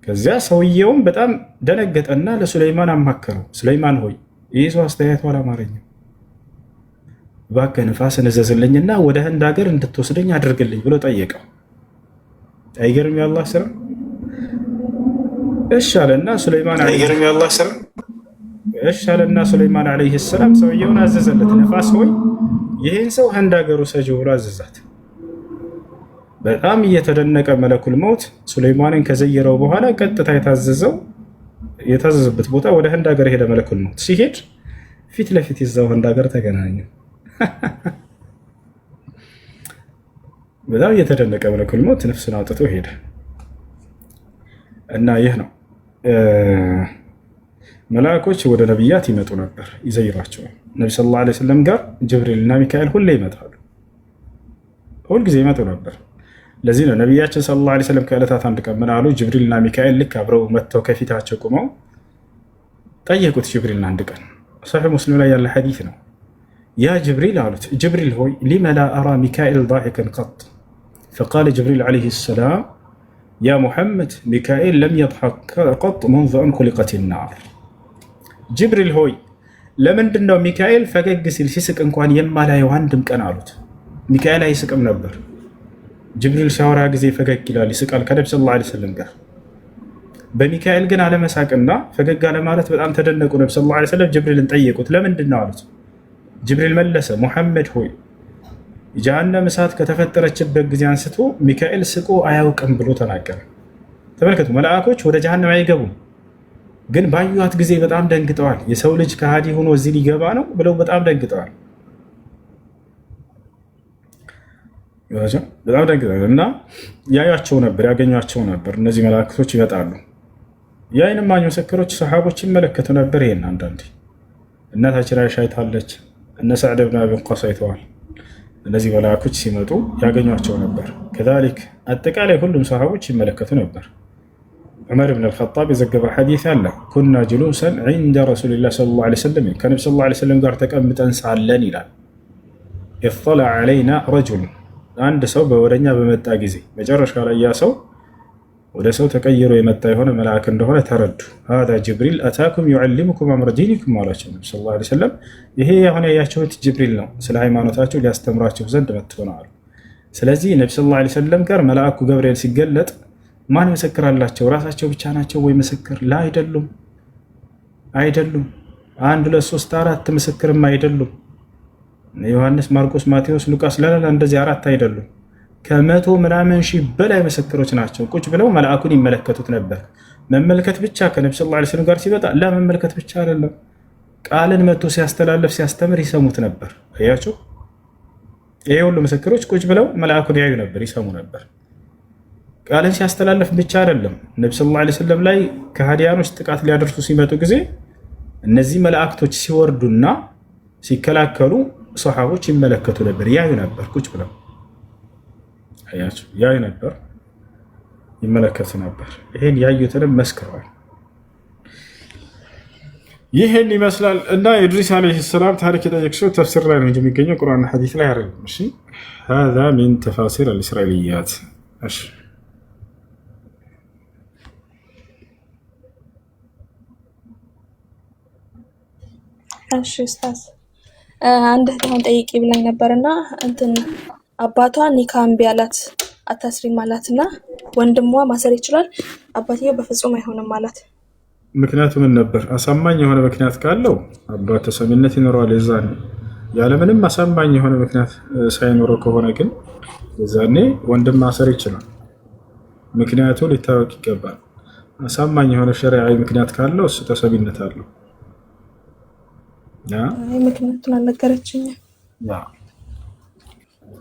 ከዚያ ሰውየውም በጣም ደነገጠና ለሱለይማን አማከረው። ሱለይማን ሆይ ይህ ሰው አስተያየቱ አላማረኝም፣ እባክህ ንፋስን እዘዝልኝና ወደ ህንድ ሀገር እንድትወስደኝ አድርግልኝ ብሎ ጠየቀው። አይገርም የአላህ ስራ። እሺ አለና ሱለይማን ዓለይሂ ሰላም ሰውየውን አዘዘለት። ነፋስ ሆይ ይህን ሰው ህንድ ሀገር ውሰጂው ብሎ አዘዛት። በጣም እየተደነቀ መለኩል መውት ሱለይማንን ከዘየረው በኋላ ቀጥታ የታዘዘበት ቦታ ወደ ህንድ ሀገር ሄደ። መለኩል መውት ሲሄድ ፊት ለፊት ይዛው ህንድ ሀገር ተገናኙ። በጣም እየተደነቀ መለኩል መውት ነፍሱን አውጥቶ ሄደ እና ይህ ነው መላእኮች ወደ ነቢያት ይመጡ ነበር፣ ይዘይሯቸዋል። ነቢ ሰለላሁ ዐለይሂ ወሰለም ጋር ጅብሪልና ሚካኤል ሁሌ ይመጣሉ፣ ሁልጊዜ ይመጡ ነበር። ለዚህ ነው ነቢያችን ሰለላሁ ዐለይሂ ወሰለም ከዕለታት አንድ ቀን ምን አሉ? ጅብሪልና ሚካኤል ልክ አብረው መጥተው ከፊታቸው ቁመው ጠየቁት። ጅብሪልና አንድ ቀን ሰሒህ ሙስሊም ላይ ያለ ሐዲስ ነው። ያ ጅብሪል አሉት፣ ጅብሪል ሆይ ሊመ ላ አራ ሚካኤል ዳሒከን ቀጥ ፈቃለ ጅብሪል ዐለይሂ ሰላም ያ ሙሐመድ ሚካኤል ለም የድሐክ ቀጥ ሙንዙ አን ኹሊቀት ናር። ጅብሪል ሆይ ለምንድን ነው ሚካኤል ፈገግ ሲል ሲስቅ እንኳን የማላየው አንድም ቀን አሉት። ሚካኤል አይስቅም ነበር። ጅብሪል ሲያወራ ጊዜ ፈገግ ይላል፣ ይስቃል ከነቢ ሰለላሁ ዐለይሂ ወሰለም ጋር። በሚካኤል ግን አለመሳቅና ፈገግ አለማለት በጣም ተደነቁ። ነቢ ሰለላሁ ዐለይሂ ወሰለም ጅብሪልን ጠየቁት፣ ለምንድን ነው አሉት። ጅብሪል መለሰ፣ ሙሐመድ ሆይ የጀሃነም እሳት ከተፈጠረችበት ጊዜ አንስቶ ሚካኤል ስቆ አያውቅም ብሎ ተናገረ። ተመልከቱ፣ መላእኮች ወደ ጀሃነም አይገቡም፣ ግን ባዩት ጊዜ በጣም ደንግጠዋል። የሰው ልጅ ከሃዲ ሆኖ እዚህ ሊገባ ነው ብለው በጣም ደንግጠዋል። እና ያዩቸው ነበር፣ ያገኟቸው ነበር። እነዚህ መላእክቶች ይመጣሉ። የዓይን እማኝ ምስክሮች ሰሓቦች ይመለከቱ ነበር። ይሄን አንዳንዴ እናታችን አይሻ አይታለች፣ እነ ሰዕድ ብን አቢ ወቃስ አይተዋል። እነዚህ መላእክቶች ሲመጡ ያገኟቸው ነበር። ከዛሊክ አጠቃላይ ሁሉም ሰሓቦች ይመለከቱ ነበር። ዑመር ብን አልኸጣብ የዘገበ ሐዲስ አለ። ኩና ጅሉሰን ዒንደ ረሱሊላህ ሰለላሁ ዐለይሂ ወሰለም፣ ከነቢ ሰለላሁ ዐለይሂ ወሰለም ጋር ተቀምጠን ሳለን ይላል፣ ኢጥለዐ ዐለይና ረጁል፣ አንድ ሰው ወደኛ በመጣ ጊዜ መጨረሻ ላይ ያ ሰው ወደ ሰው ተቀይሮ የመጣ የሆነ መልአክ እንደሆነ ተረዱ። ሃዛ ጅብሪል አታኩም ዩዐሊሙኩም አምረ ዲኒኩም አላቸው ነቢ ሰለላሁ ዐለይሂ ወሰለም። ይሄ አሁን ያያችሁት ጅብሪል ነው፣ ስለ ሃይማኖታቸው ሊያስተምራቸው ዘንድ መጥቶ ነው አሉ። ስለዚህ ነቢ ሰለላሁ ዐለይሂ ወሰለም ጋር መልአኩ ገብርኤል ሲገለጥ ማን ምስክር አላቸው? ራሳቸው ብቻ ናቸው ወይ ምስክር? ላ አይደሉም፣ አይደሉም። 1 2 3 4 ምስክርም አይደሉም። ዮሐንስ፣ ማርቆስ፣ ማቴዎስ፣ ሉቃስ ለላ እንደዚህ 4 አይደሉም። ከመቶ ምናምን ሺህ በላይ ምስክሮች ናቸው። ቁጭ ብለው መልአኩን ይመለከቱት ነበር። መመልከት ብቻ ከነቢ ሰለላሁ ዐለይሂ ወሰለም ጋር ሲመጣ ለመመልከት ብቻ አይደለም፣ ቃልን መጥቶ ሲያስተላልፍ ሲያስተምር ይሰሙት ነበር። አያቸው። ይሄ ሁሉ ምስክሮች ቁጭ ብለው መልአኩን ያዩ ነበር፣ ይሰሙ ነበር። ቃልን ሲያስተላልፍ ብቻ አይደለም፣ ነቢ ሰለላሁ ዐለይሂ ወሰለም ላይ ከሃዲያኖች ጥቃት ሊያደርሱ ሲመጡ ጊዜ እነዚህ መላእክቶች ሲወርዱና ሲከላከሉ ሰሓቦች ይመለከቱ ነበር፣ ያዩ ነበር። ቁጭ ብለው ያዩ ነበር፣ ይመለከቱ ነበር። ይሄን ያዩትንም መስክረዋል። ይህን ይመስላል እና ኢድሪስ ዓለይሂ ሰላም ታሪክ የጠየቅሽው ተፍሲር ላይ ነው እንጂ የሚገኘው ቁርአንና ሐዲስ ላይ አይደለም። እሺ هذا من تفاسير الإسرائيليات። እሺ እሺ ኡስታዝ አንድ እህቷን ጠይቂ ብላኝ ነበርና እንትን አባቷ ኒካ እምቢ አላት፣ አታስሪም አላትና ወንድሟ ማሰር ይችላል፣ አባትየው በፍጹም አይሆንም አላት። ምክንያቱ ምን ነበር? አሳማኝ የሆነ ምክንያት ካለው አባት ተሰሚነት ይኖረዋል። የዛኔ ያለምንም አሳማኝ የሆነ ምክንያት ሳይኖረው ከሆነ ግን የዛኔ ወንድም ማሰር ይችላል። ምክንያቱ ሊታወቅ ይገባል። አሳማኝ የሆነ ሸሪዓዊ ምክንያት ካለው እሱ ተሰሚነት አለው። ምክንያቱን አልነገረችኝም።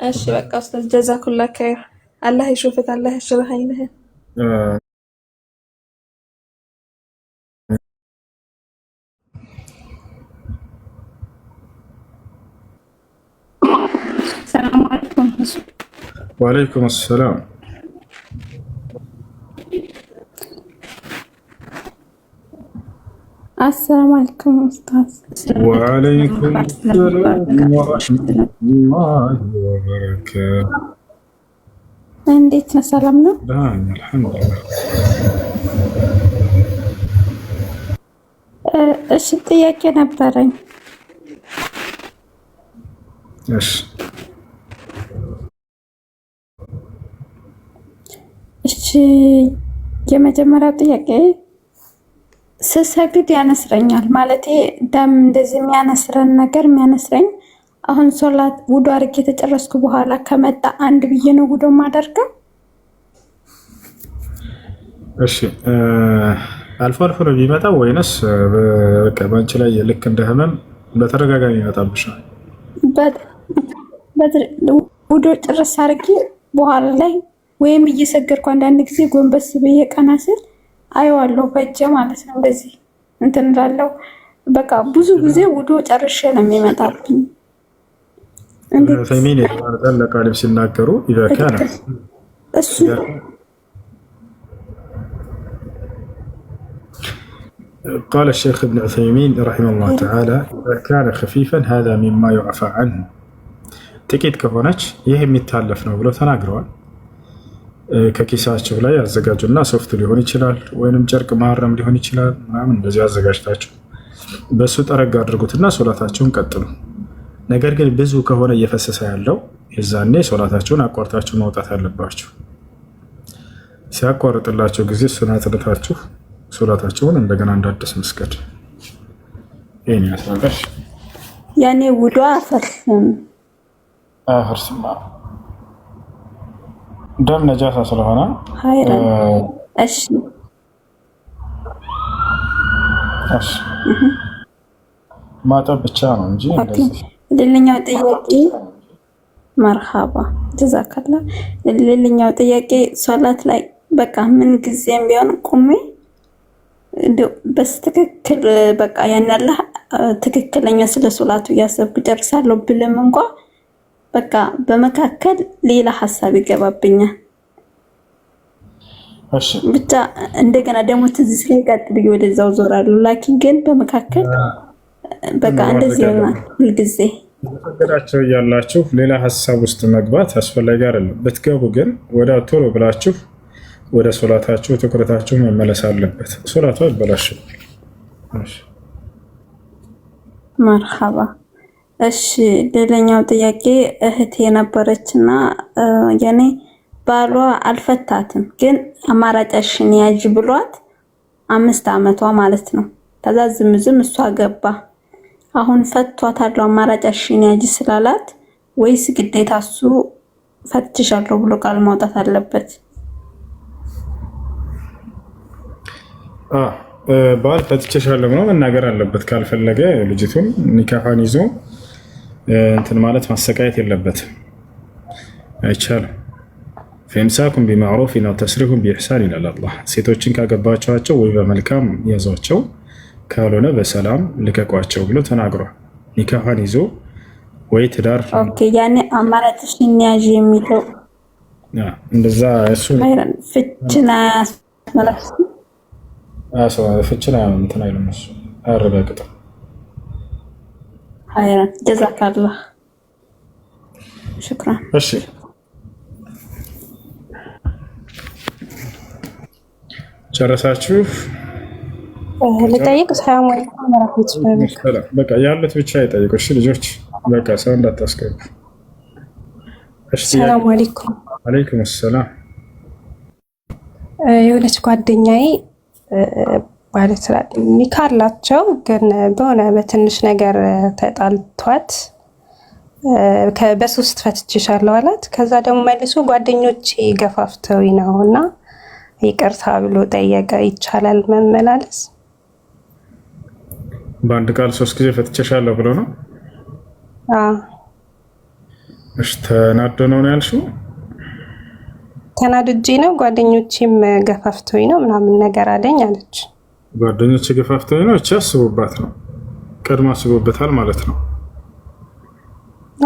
እሺ በቃ ኡስታዝ ጀዛኩላህ ኸይር። አላህ ይሹፍክ፣ አላህ ይሽርህ አይንህን። ሰላም አለይኩም። ወአለይኩም ሰላም። السلام عليكم أستاذ. وعليكم السلام ورحمة الله وبركاته. እንዴት ነህ? ሰላም ነው? الحمد لله. እሺ ጥያቄ ነበረኝ። እሺ የመጀመሪያው ጥያቄ ስሰግድ ያነስረኛል ማለቴ ደም እንደዚህ የሚያነስረን ነገር የሚያነስረኝ አሁን ሶላት ውዱ አድርጌ የተጨረስኩ በኋላ ከመጣ አንድ ብዬ ነው ውዱ ማደርገው? እሺ አልፎ አልፎ ነው የሚመጣው ወይንስ በቃ ባንቺ ላይ ልክ እንደ ህመም በተደጋጋሚ ይመጣብሻል? ውዱ ጭርስ አድርጌ በኋላ ላይ ወይም እየሰገድኩ አንዳንድ ጊዜ ጎንበስ ብዬ ቀና ስል አየዋለሁ በእጄ ማለት ነው። እንደዚህ እንትን እላለሁ። በቃ ብዙ ጊዜ ውዱ ጨርሼ ነው የሚመጣብኝ። ተይሚን የተባለ ለቃልም ሲናገሩ ይበካና እሱ قال الشيخ ابن عثيمين رحمه الله تعالى إذا كان خفيفا هذا مما يعفى عنه ጥቂት ከሆነች ይህ የሚታለፍ ነው ብሎ ተናግረዋል። ከኪሳቸው ላይ አዘጋጁና ሶፍት ሊሆን ይችላል ወይንም ጨርቅ ማረም ሊሆን ይችላል ምናምን እንደዚህ አዘጋጅታችሁ በሱ ጠረግ አድርጉትና ሶላታችሁን ቀጥሉ። ነገር ግን ብዙ ከሆነ እየፈሰሰ ያለው የዛኔ ሶላታችሁን አቋርጣችሁ መውጣት አለባችሁ። ሲያቋርጥላችሁ ጊዜ እሱን አጥልታችሁ ሶላታችሁን እንደገና እንዳድስ መስገድ። ይሄን ያሳለሽ ያኔ ውዱ አፈርስም አፈርስም ደም ነጃሳ ስለሆነ እሺ ማጠብ ብቻ ነው እንጂ ሌላኛው ጥያቄ መርሃባ ጀዛከላ። ሌላኛው ጥያቄ ሶላት ላይ በቃ ምን ጊዜም ቢሆን ቁሜ በስትክክል በቃ ያን አላህ ትክክለኛ ስለ ሶላቱ ያሰብኩ ጨርሳለሁ ብለም እንኳን በቃ በመካከል ሌላ ሐሳብ ይገባብኛል። እሺ ብቻ እንደገና ደግሞ ትዝ ሲለኝ ቀጥ ብዬ ወደዛው ዞራለሁ። ላኪን ግን በመካከል በቃ እንደዚህ ይሆናል ሁልጊዜ። ተፈቀዳቸው ያላችሁ ሌላ ሐሳብ ውስጥ መግባት አስፈላጊ አይደለም። ብትገቡ ግን ወደ ቶሎ ብላችሁ ወደ ሶላታችሁ ትኩረታችሁ መመለስ አለበት። ሶላቱ አይበላሽም። እሺ መርሐባ። እሺ ሌላኛው ጥያቄ እህቴ ነበረችና ያኔ ባሏ አልፈታትም፣ ግን አማራጭሽን ያዥ ብሏት 5 ዓመቷ ማለት ነው። ከዛ ዝም እሷ ገባ። አሁን ፈቷታል አማራጭሽን ያዥ ስላላት ወይስ ግዴታ እሱ ፈትሻለሁ ብሎ ቃል ማውጣት አለበት? ባል ፈትቼሻለሁ ብሎ መናገር አለበት። ካልፈለገ ልጅቱን ኒካሃን ይዞ እንትን ማለት ማሰቃየት የለበትም። አይቻልም። ፈኢምሳኩም ቢማዕሩፊን አው ተስሪሁም ቢኢሕሳን ይላል አላህ። ሴቶችን ካገባቸዋቸው ወይ በመልካም ያዟቸው፣ ካልሆነ በሰላም ልቀቋቸው ብሎ ተናግሯል። ኒካሃን ይዞ ወይ ትዳር ኦኬ። ያኔ አማራጭሽን ያዥ የሚለው እንደዛ እሱ ፍችና ማለት ፍችና እንትን አይልም፣ እሱ አያረጋግጥም። ሀይራን ጀዛካላህ ሽክራን። እሺ ጨረሳችሁ? ልጠይቅ? ሰላም አለይኩም ወራህመቱላሂ። በቃ ያሉት ብቻ ይጠይቁ። እሺ ልጆች በቃ ሰው እንዳታስገቡ። እሺ ሰላም አለይኩም። አለይኩም ሰላም። የሆነች ጓደኛዬ ማለት ኒካ አላቸው፣ ግን በሆነ በትንሽ ነገር ተጣልቷት በ3 ፈትቼሻለሁ አላት። ከዛ ደግሞ መልሶ ጓደኞቼ ገፋፍተውኝ ነው እና ይቅርታ ብሎ ጠየቀ። ይቻላል መመላለስ? በአንድ ቃል 3 ጊዜ ፈትቼሻለሁ ብሎ ነው? እሺ ተናዶ ነው ያልሽው? ተናድጄ ነው፣ ጓደኞቼም ገፋፍተውኝ ነው ምናምን ነገር አለኝ አለች። ጓደኞቼ ገፋፍተውኝ ነው? እቺ አስቡባት ነው፣ ቀድሞ አስቡበታል ማለት ነው።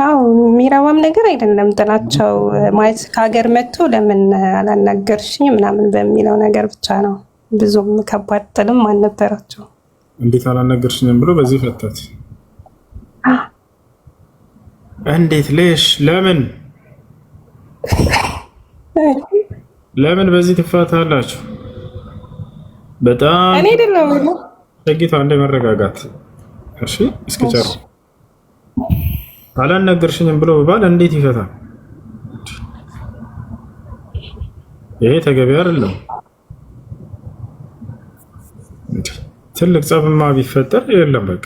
አዎ የሚረባም ነገር አይደለም ጥላቸው ማለት ከሀገር መጥቶ ለምን አላናገርሽኝ ምናምን በሚለው ነገር ብቻ ነው። ብዙም ከባድ ጥልም አልነበራቸው። እንዴት አላናገርሽኝም ብሎ በዚህ ፈታት? እንዴት? ሌሽ? ለምን በዚህ ትፋታላችሁ? በጣም እኔ አይደለም ለጌታ እንደ መረጋጋት። እሺ እስኪጨርስ አላነገርሽኝም ብሎ ባል እንዴት ይፈታል? ይሄ ተገቢ አይደለም። ትልቅ ጸብማ ቢፈጠር የለም በቃ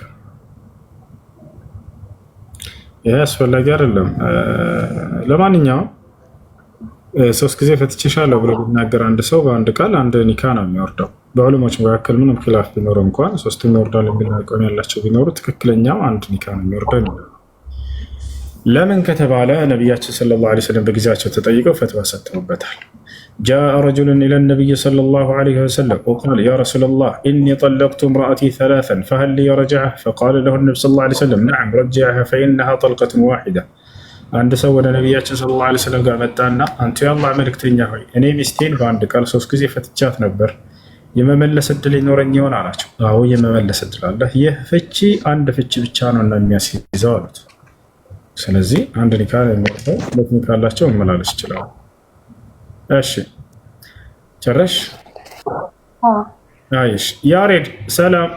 ይሄ አስፈላጊ አይደለም። ለማንኛውም 3 ጊዜ ፈትቼሻለሁ ብሎ ቢናገር አንድ ሰው በአንድ ቃል አንድ ኒካ ነው የሚወርደው። በዑለሞች መካከል ምንም ኺላፍ ቢኖር እንኳን 3 ይወርዳል የሚል አቋም ያላቸው ቢኖሩ ትክክለኛው አንድ ኒካ ነው የሚወርደው። ለምን ከተባለ ነቢያችን ሰለላሁ ዐለይሂ ወሰለም በጊዜያቸው ተጠይቀው ፈትዋ ሰጥተውበታል። ጃአ ረጁሉን ኢለ ነቢይ ሰለላሁ ዐለይሂ ወሰለም ወቃለ ያ ረሱለላህ ኢኒ ጠለቅቱ እምረአቲ ሰላሰን ፈሀል ሊ ረጅዐ ፈቃለ ለሁ ነቢዩ ሰለላሁ ዐለይሂ ወሰለም ነዐም ረጅዐሃ ፈኢነሃ ጠልቀቱን ዋሒዳ። አንድ ሰው ወደ ነቢያችን ሰለላሁ ዐለይሂ ወሰለም ጋር መጣና አንቱ የአላህ መልእክተኛ ሆይ እኔ ሚስቴን በአንድ ቃል 3 ጊዜ ፈትቻት ነበር፣ የመመለስ እድል ይኖረኝ ይሆን አላቸው። አዎ የመመለስ እድል አለ። ይህ ፍቺ አንድ ፍቺ ብቻ ነው እና የሚያስይዘው አሉት። ስለዚህ አንድ ኒካ የሚወርደው 2 ኒካ አላቸው መመላለስ ይችላል። እሺ ጨረሽ? አይሽ ያሬድ ሰላም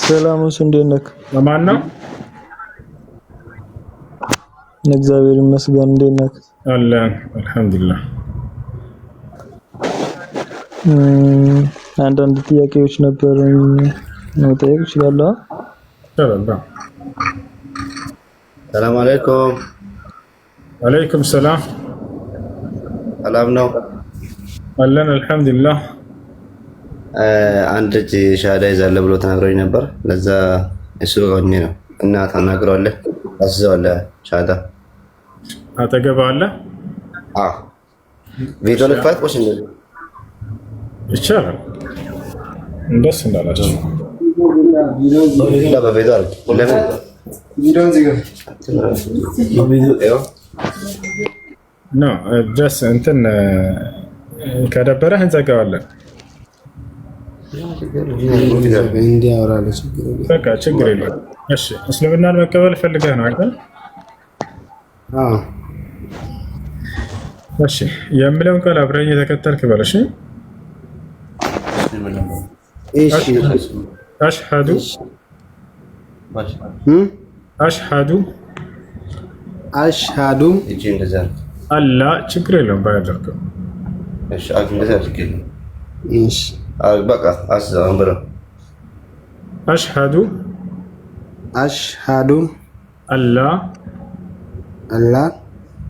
ሰላም። እሱ እንዴት ነህ? ለማን ነው? እግዚአብሔር ይመስገን። እንዴት ነህ? አለን አልሐምዱሊላህ። አንዳንድ ጥያቄዎች ነበሩኝ መጠየቅ እችላለሁ? ሰላም ሰላም አለይኩም። አለይኩም ሰላም። ሰላም ነው አለን አልሐምዱሊላህ። አንድ ልጅ ሻሃዳ ይዛለ ብሎ ተናግሮኝ ነበር። ለዛ እሱ ጋር ነው እና ታናግረዋለህ፣ ታስዘዋለህ። ሻሃዳ አጠገብ አለ። ቪዲዮ ልክፈት ወይስ እንደዚህ ይቻላል? እንደሱ እንዳላችሁ በቪዲዮ አለ። ለምን ቪዲዮን ዝግ ኖ ጀስ እንትን ከደበረህ እንዘጋዋለን። በቃ ችግር የለም። እሺ እስልምናን መቀበል ፈልገህ ነው አይደል? እሺ የምለውን ቃል አብረኝ የተከተልክ በል። እሺ አሽሀዱ አሽሀዱ አላ ችግር የለውም ባያደርገው። አሽሀዱ አላ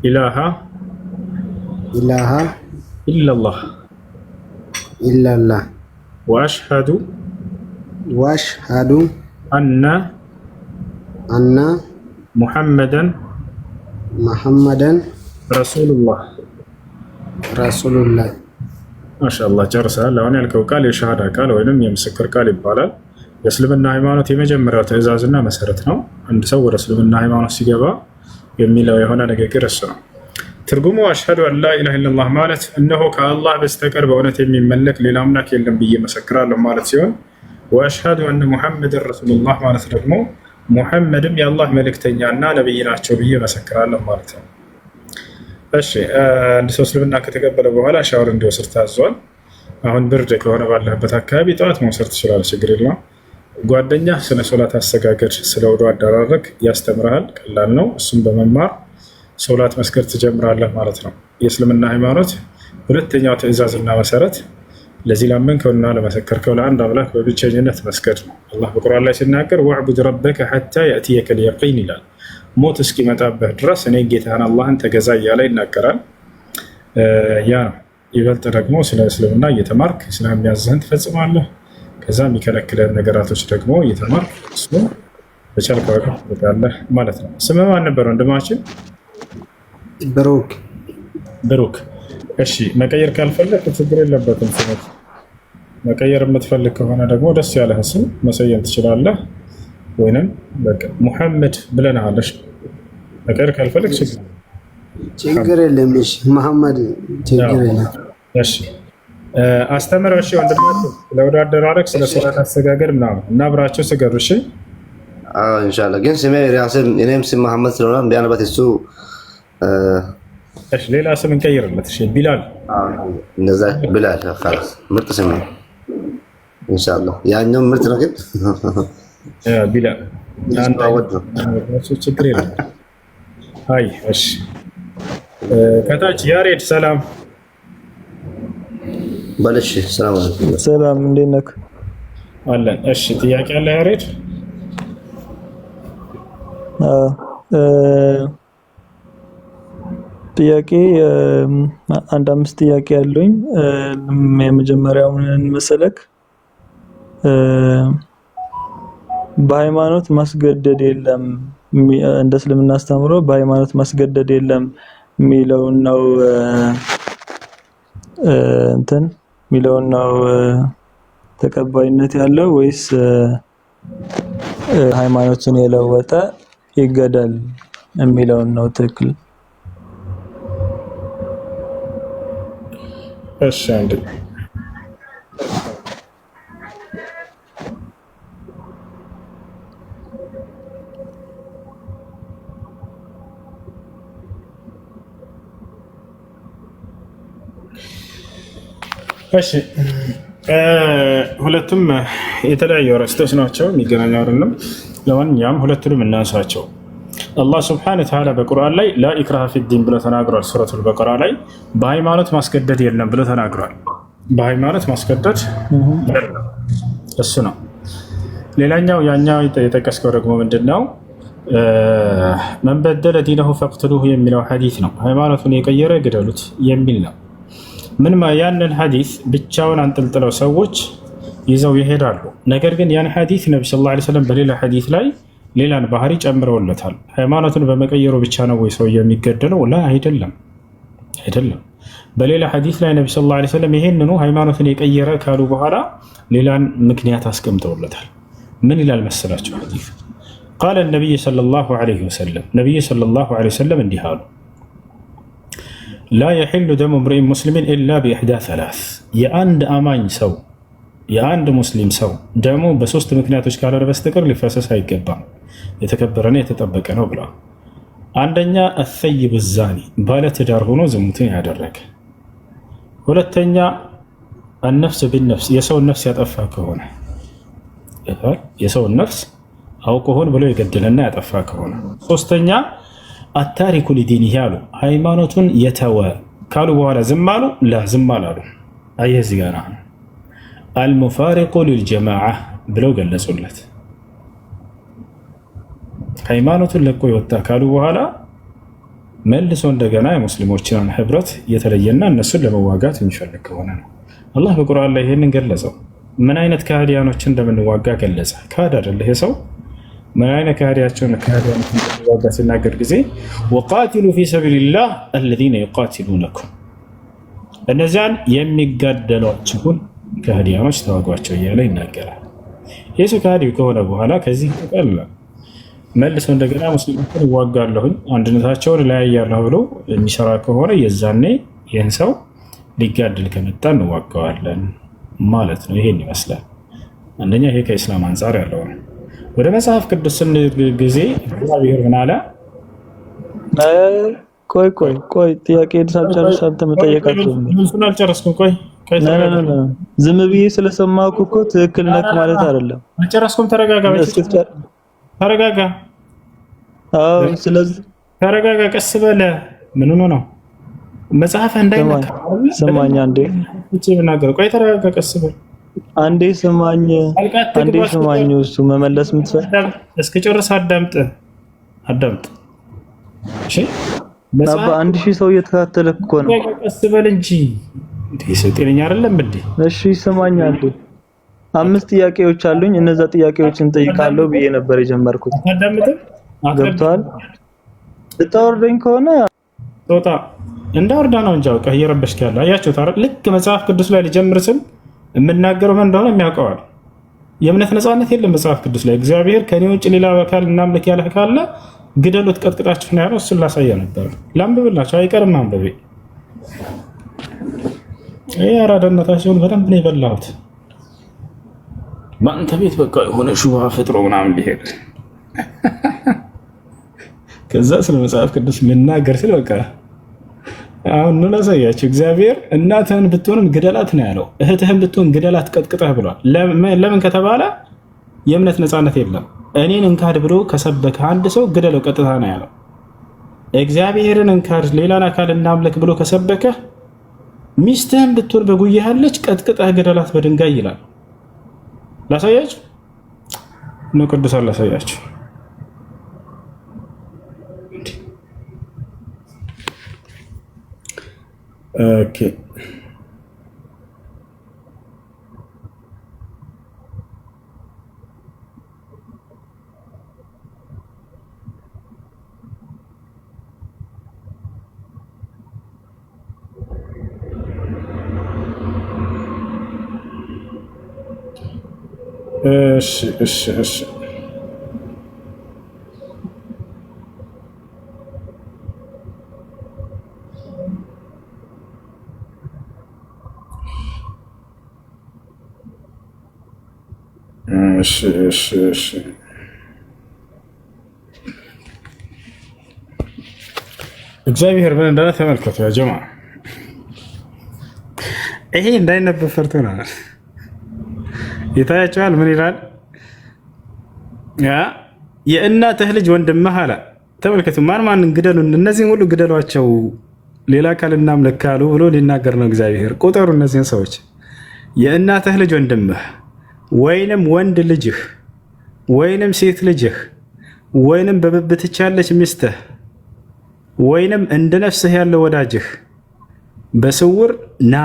ኢላሃ ኢለላህ ወአሽሀዱ አነ ሙሐመደን ረሱሉላህ። ማሻአላህ ጨርሰሃል። አሁን ያልከው ቃል የሸሃዳ ቃል ወይም የምስክር ቃል ይባላል። የእስልምና ሃይማኖት የመጀመሪያው ትዕዛዝና መሰረት ነው። አንድ ሰው ወደ እስልምና ሃይማኖት ሲገባ የሚለው የሆነ ንግግር እሱ ነው። ትርጉሙ አሽሀዱ አን ላ ኢላሃ ኢለላህ ማለት እነሆ ከአላህ በስተቀር በእውነት የሚመለክ ሌላ አምላክ የለም ብዬ መሰክራለሁ ማለት ሲሆን፣ ወአሽሀዱ አነ ሙሐመድን ረሱሉላህ ማለት ደግሞ ሙሐመድም የአላህ መልእክተኛና ነብይ ናቸው ብዬ መሰክራለሁ ማለት ነው። እሺ አንድ ሰው እስልምና ከተቀበለ በኋላ ሻወር እንዲወስድ ታዟል። አሁን ብርድ ከሆነ ባለህበት አካባቢ ጠዋት መውሰድ ትችላለህ፣ ችግር የለውም። ጓደኛ ስለ ሶላት አሰጋገድ፣ ስለ ውዱ አደራረግ ያስተምርሃል። ቀላል ነው። እሱም በመማር ሶላት መስገድ ትጀምራለህ ማለት ነው። የእስልምና ሃይማኖት ሁለተኛው ትዕዛዝና መሰረት ለዚህ ላመንከውና ለመሰከርከው ለአንድ አምላክ በብቸኝነት መስገድ ነው። አላህ በቁርአን ላይ ሲናገር ወዕቡድ ረበከ ሐታ የእትየከል የቂን ይላል። ሞት እስኪመጣብህ ድረስ እኔ ጌታህን አላህን ተገዛ እያለ ይናገራል። ያ ነው። ይበልጥ ደግሞ ስለ እስልምና እየተማርክ ስለሚያዝህን ትፈጽማለህ። ከዛ የሚከለክለን ነገራቶች ደግሞ እየተማርክ እሱ በቻልከው አቅም ትጠብቃለህ ማለት ነው። ስምህ ማን ነበር ወንድማችን? ብሩክ። እሺ መቀየር ካልፈለግ ችግር የለበትም። ስምህ መቀየር የምትፈልግ ከሆነ ደግሞ ደስ ያለህ ስም መሰየም ትችላለህ። ወይንም በቃ ሙሐመድ ብለናለሽ። መቀየር ካልፈለግ ችግር የለም። እሺ መሐመድ ችግር የለም። እሺ አስተምረው። እሺ ወንድማችሁ ለወደ አደራረግ ስለ ሶላት አሰጋገድ ምናምን እና አብራችሁ ስገዱ። እሺ ኢንሻአላህ። ግን ስሜ ራስን እኔም ስም መሐመድ ስለሆነ ቢያንባት እሱ እሺ ሌላ ስም እንቀይርለት። እሺ ቢላል እንደዛ ብላል። خلاص ምርጥ ስም ነው። ኢንሻአላህ ያኛው ምርጥ ነው ግን ቢላ አንተ ወድ ነው ችግር የለም። አይ እሺ ከታች ያሬድ ሰላም በለሽ። ሰላም አለይኩም። ሰላም እንዴት ነህ? አለን። እሺ ጥያቄ አለ ያሬድ? ጥያቄ አንድ 5 ጥያቄ አሉኝ። የመጀመሪያውን መሰለክ በሃይማኖት ማስገደድ የለም እንደ እስልምና አስተምሮ በሃይማኖት ማስገደድ የለም የሚለውን ነው የሚለውን ነው ተቀባይነት ያለው ወይስ ሃይማኖትን የለወጠ ይገደል የሚለውን ነው ትክክል? እሺ አንድ እሺ ሁለቱም የተለያዩ ርዕሶች ናቸው፣ የሚገናኙ አይደለም። ለማንኛውም ሁለቱንም እናንሳቸው። አላህ ስብሐነሁ ወተዓላ በቁርአን ላይ ላ ኢክራሀ ፊዲን ብሎ ተናግሯል። ሱረቱል በቀራ ላይ በሃይማኖት ማስገደድ የለም ብሎ ተናግሯል። በሃይማኖት ማስገደድ የለም፣ እሱ ነው። ሌላኛው ያኛው የጠቀስከው ደግሞ ምንድነው? መን በደለ ዲነሁ ፈቅትሉሁ የሚለው ሐዲስ ነው። ሃይማኖቱን የቀየረ ግደሉት የሚል ነው። ምን ያንን ሐዲስ ብቻውን አንጠልጥለው ሰዎች ይዘው ይሄዳሉ። ነገር ግን ያን ሐዲስ ነብዩ ሰለላሁ ዐለይሂ ወሰለም በሌላ ሐዲስ ላይ ሌላን ባህሪ ጨምረውለታል። ሃይማኖቱን በመቀየሩ ብቻ ነው ወይ ሰው የሚገደለው? ላ አይደለም፣ አይደለም። በሌላ ሐዲስ ላይ ነብዩ ሰለላሁ ዐለይሂ ወሰለም ይሄንኑ ሃይማኖትን የቀየረ ካሉ በኋላ ሌላን ምክንያት አስቀምጠውለታል። ምን ይላል መሰላችሁ ሐዲስ? ቃለ ነብዩ ሰለላሁ ዐለይሂ ወሰለም ነብዩ ሰለላሁ ዐለይሂ ወሰለም እንዲህ አሉ ላ የሒሉ ደሙ እምሪኢን ሙስሊሚን ኢላ ቢኢሕዳ ሰላስ የአንድ አማኝ ሰው የአንድ ሙስሊም ሰው ደሙ በሶስት ምክንያቶች ካልሆነ በስተቀር ሊፈሰስ አይገባም፣ የተከበረና የተጠበቀ ነው ብለዋል። አንደኛ አሰይብ ዛኒ ባለትዳር ሆኖ ዝሙትን ያደረገ፣ ሁለተኛ አነፍስ ቢነፍስ የሰውን ነፍስ ያጠፋ ከሆነ የሰውን ነፍስ አውቆ ሆን ብሎ የገደለና ያጠፋ ከሆነ፣ ሶስተኛ አታሪኩ ሊዲኒሂ አሉ ሃይማኖቱን የተወ ካሉ በኋላ ዝም አሉ። ላ ዝም አላሉ። አየህ እዚህ ጋር ነው አልሙፋሪቁ ሊልጀማዓ ብለው ገለጹለት። ሃይማኖቱን ለቆ የወጣ ካሉ በኋላ መልሶ እንደገና የሙስሊሞችን ህብረት የተለየና እነሱን ለመዋጋት የሚፈልግ ከሆነ ነው። አላህ በቁርአን ላይ ይህንን ገለጸው። ምን አይነት ከሃዲያኖችን እንደምንዋጋ ገለጸ። ካድ አይደለ ይሄ ሰው ምን አይነት ከሃዲያቸውን እንደምንዋጋ ሲናገር ጊዜ ወቃቲሉ ፊ ሰቢልላህ አለዚነ ዩቃቲሉነኩም እነዚያን የሚጋደሏችሁን ከሃዲያኖች ተዋጓቸው እያለ ይናገራል። ይህ ሰው ከሃዲ ከሆነ በኋላ ከዚህ ተቀላ መልሶ እንደገና ሙስሊሞችን እዋጋለሁኝ አንድነታቸውን እለያያለሁ ብሎ የሚሰራ ከሆነ የዛኔ ይህን ሰው ሊጋደል ከመጣ እንዋጋዋለን ማለት ነው። ይሄን ይመስላል። አንደኛ ይሄ ከኢስላም አንጻር ያለው ነው። ወደ መጽሐፍ ቅዱስ ስንል ጊዜ እግዚአብሔር ምን አለ? ቆይ ጥያቄ ሳልጨርስ አንተ መጠየቃቸው ምንሱን አልጨረስኩም። ቆይ ዝም ብዬ ስለሰማኩ እኮ ትክክል ነህ ማለት አይደለም። አልጨረስኩም። ተረጋጋ። ተረጋጋ። አዎ ስለዚህ ተረጋጋ። ቀስ በለ። ምን ሆኖ ነው መጽሐፍ እንዳይነካ? ስማኝ አንዴ እቺ ብናገር። ቆይ ተረጋጋ። ቀስ በለ አንዴ ስማኝ። እሱ መመለስ የምትፈልግ እስከ ጨርስ አዳምጥ። እሺ በባ 1000 ሰው እየተከታተለ እኮ ነው። ቀስ በል እንጂ ጤነኛ አይደለም እንዴ? እሺ ስማኝ አንዴ 5 ጥያቄዎች አሉኝ። እነዛ ጥያቄዎችን ጠይቃለሁ ብዬ ነበር የጀመርኩት። አዳምጥም ገብቷል? ልታወርደኝ ከሆነ ጦጣ እንዳወርዳ ነው እንጂ አውቀህ እየረበሽክ ያለ አያቸው። ልክ መጽሐፍ ቅዱስ ላይ ልጀምር ስል የምናገረው ምን እንደሆነ የሚያውቀዋል። የእምነት ነፃነት የለም መጽሐፍ ቅዱስ ላይ። እግዚአብሔር ከኔ ውጭ ሌላ አካል እናምልክ ያለህ ካለ ግደሉት፣ ቀጥቅጣችሁ ነው ያለው። እሱን ላሳያ ነበር። ላንብብላችሁ አይቀርም አንብቤ። ይሄ አራዳነታቸውን በደንብ ነው የበላሁት። በአንተ ቤት በቃ የሆነ ሹባ ፈጥሮ ምናምን ሊሄድ ከዛ ስለ መጽሐፍ ቅዱስ ልናገር ስል በቃ አሁን ነው ላሳያችሁ። እግዚአብሔር እናትህን ብትሆንም ግደላት ነው ያለው። እህትህን ብትሆን ግደላት ቀጥቅጠህ ብሏል። ለምን ከተባለ የእምነት ነፃነት የለም። እኔን እንካድ ብሎ ከሰበከ አንድ ሰው ግደለው ቀጥታ ነው ያለው። እግዚአብሔርን እንካድ ሌላን አካል እናምልክ ብሎ ከሰበከ ሚስትህን ብትሆን በጉያህ ያለች ቀጥቅጠህ ግደላት በድንጋይ ይላል። ላሳያችሁ ነው ቅዱሳን ላሳያችሁ። ኦኬ እሺ እግዚአብሔር ምን እንዳለ ተመልከቱ። ያ ጀማ ይሄ እንዳይነበብ ፈርቶ ነው። ይታያቸዋል። ምን ይላል? የእናትህ ልጅ ወንድምህ አለ። ተመልከቱ። ማንን ግደሉ? እነዚህን ሁሉ ግደሏቸው ሌላ አካል እናምልክ ካሉ ብሎ ሊናገር ነው እግዚአብሔር። ቁጠሩ እነዚህን ሰዎች። የእናትህ ልጅ ወንድምህ ወይንም ወንድ ልጅህ ወይንም ሴት ልጅህ ወይንም በብብትህ ያለች ሚስትህ ወይንም እንደ ነፍስህ ያለ ወዳጅህ በስውር ና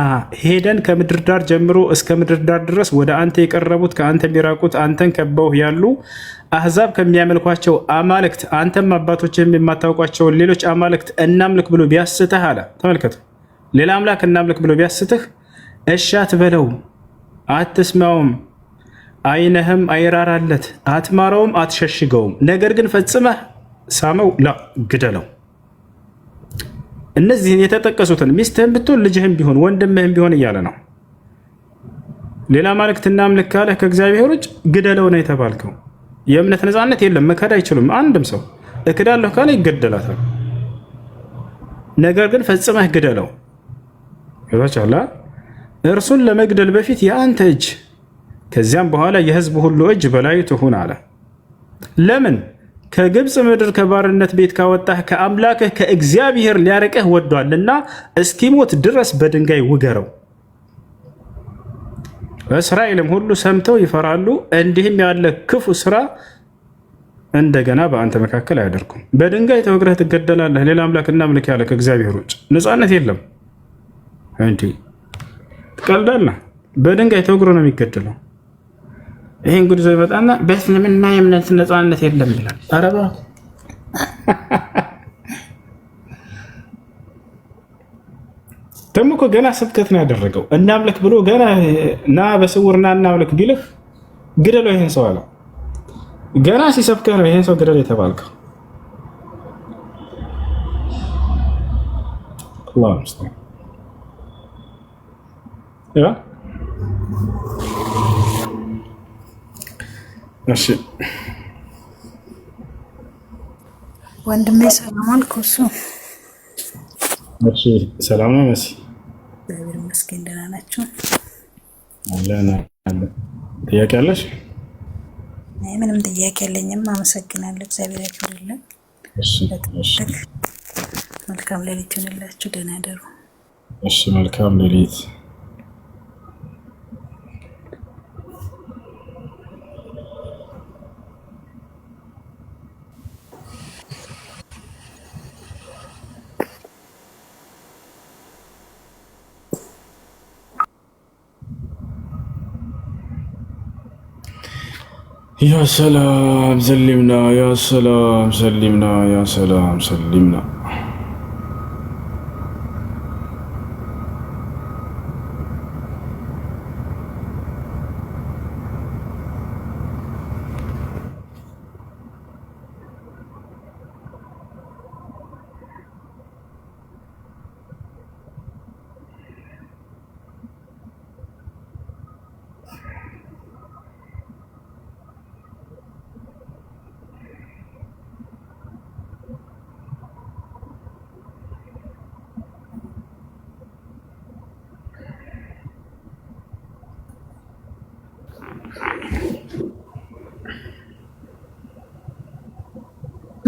ሄደን ከምድር ዳር ጀምሮ እስከ ምድር ዳር ድረስ ወደ አንተ የቀረቡት ከአንተ የሚራቁት አንተን ከበው ያሉ አህዛብ ከሚያመልኳቸው አማልክት አንተም አባቶችህም የማታውቋቸውን ሌሎች አማልክት እናምልክ ብሎ ቢያስትህ አለ። ተመልከቱ። ሌላ አምላክ እናምልክ ብሎ ቢያስትህ እሺ አትበለው፣ አትስማውም፣ አይነህም አይራራለት፣ አትማረውም፣ አትሸሽገውም። ነገር ግን ፈጽመህ ሳመው፣ ላ ግደለው። እነዚህን የተጠቀሱትን ሚስትህም ብትሆን ልጅህም ቢሆን ወንድምህም ቢሆን እያለ ነው። ሌላ አማልክት እናምልክ ካለህ ከእግዚአብሔር ውጭ ግደለው ነው የተባልከው። የእምነት ነፃነት የለም፣ መካድ አይችሉም። አንድም ሰው እክዳለሁ ካለ ይገደላታል። ነገር ግን ፈጽመህ ግደለው። ይወቻላ እርሱን ለመግደል በፊት የአንተ እጅ ከዚያም በኋላ የህዝብ ሁሉ እጅ በላዩ ትሁን አለ። ለምን? ከግብፅ ምድር ከባርነት ቤት ካወጣህ ከአምላክህ ከእግዚአብሔር ሊያርቅህ ወዷልና እስኪሞት ድረስ በድንጋይ ውገረው። እስራኤልም ሁሉ ሰምተው ይፈራሉ። እንዲህም ያለ ክፉ ስራ እንደገና በአንተ መካከል አያደርጉም። በድንጋይ ተወግረህ ትገደላለህ። ሌላ አምላክ እናምልክ ያለ ከእግዚአብሔር ውጭ ነፃነት የለም። እንዲህ ትቀልዳለህ። በድንጋይ ተወግሮ ነው የሚገደለው። ይሄን ጉድ ይዞ ይመጣና በእስልምና የእምነት ነፃነት የለም ይላል። ኧረ እባክህ ደግሞ እኮ ገና ስብከት ነው ያደረገው። እናምልክ ብሎ ገና ና በስውርና እናምልክ ቢልህ ግደለው ይሄን ሰው አለ። ገና ሲሰብከህ ነው ይሄን ሰው ግደል የተባልከው። አላህ ይመስገን። እሺ ወንድሜ ሰላም አልኩ። እሺ ሰላም ነው መሲ? እግዚአብሔር ይመስገን። ደህና ናችሁ? አለን። ጥያቄ አለሽ? ምንም ጥያቄ የለኝም። አመሰግናለሁ። እግዚአብሔር ያክብርልን። መልካም ሌሊት ይሁንላችሁ። ደህና ደሩ። እሺ መልካም ሌሊት። يا سلام سلمنا، يا سلام سلمنا، يا سلام سلمنا.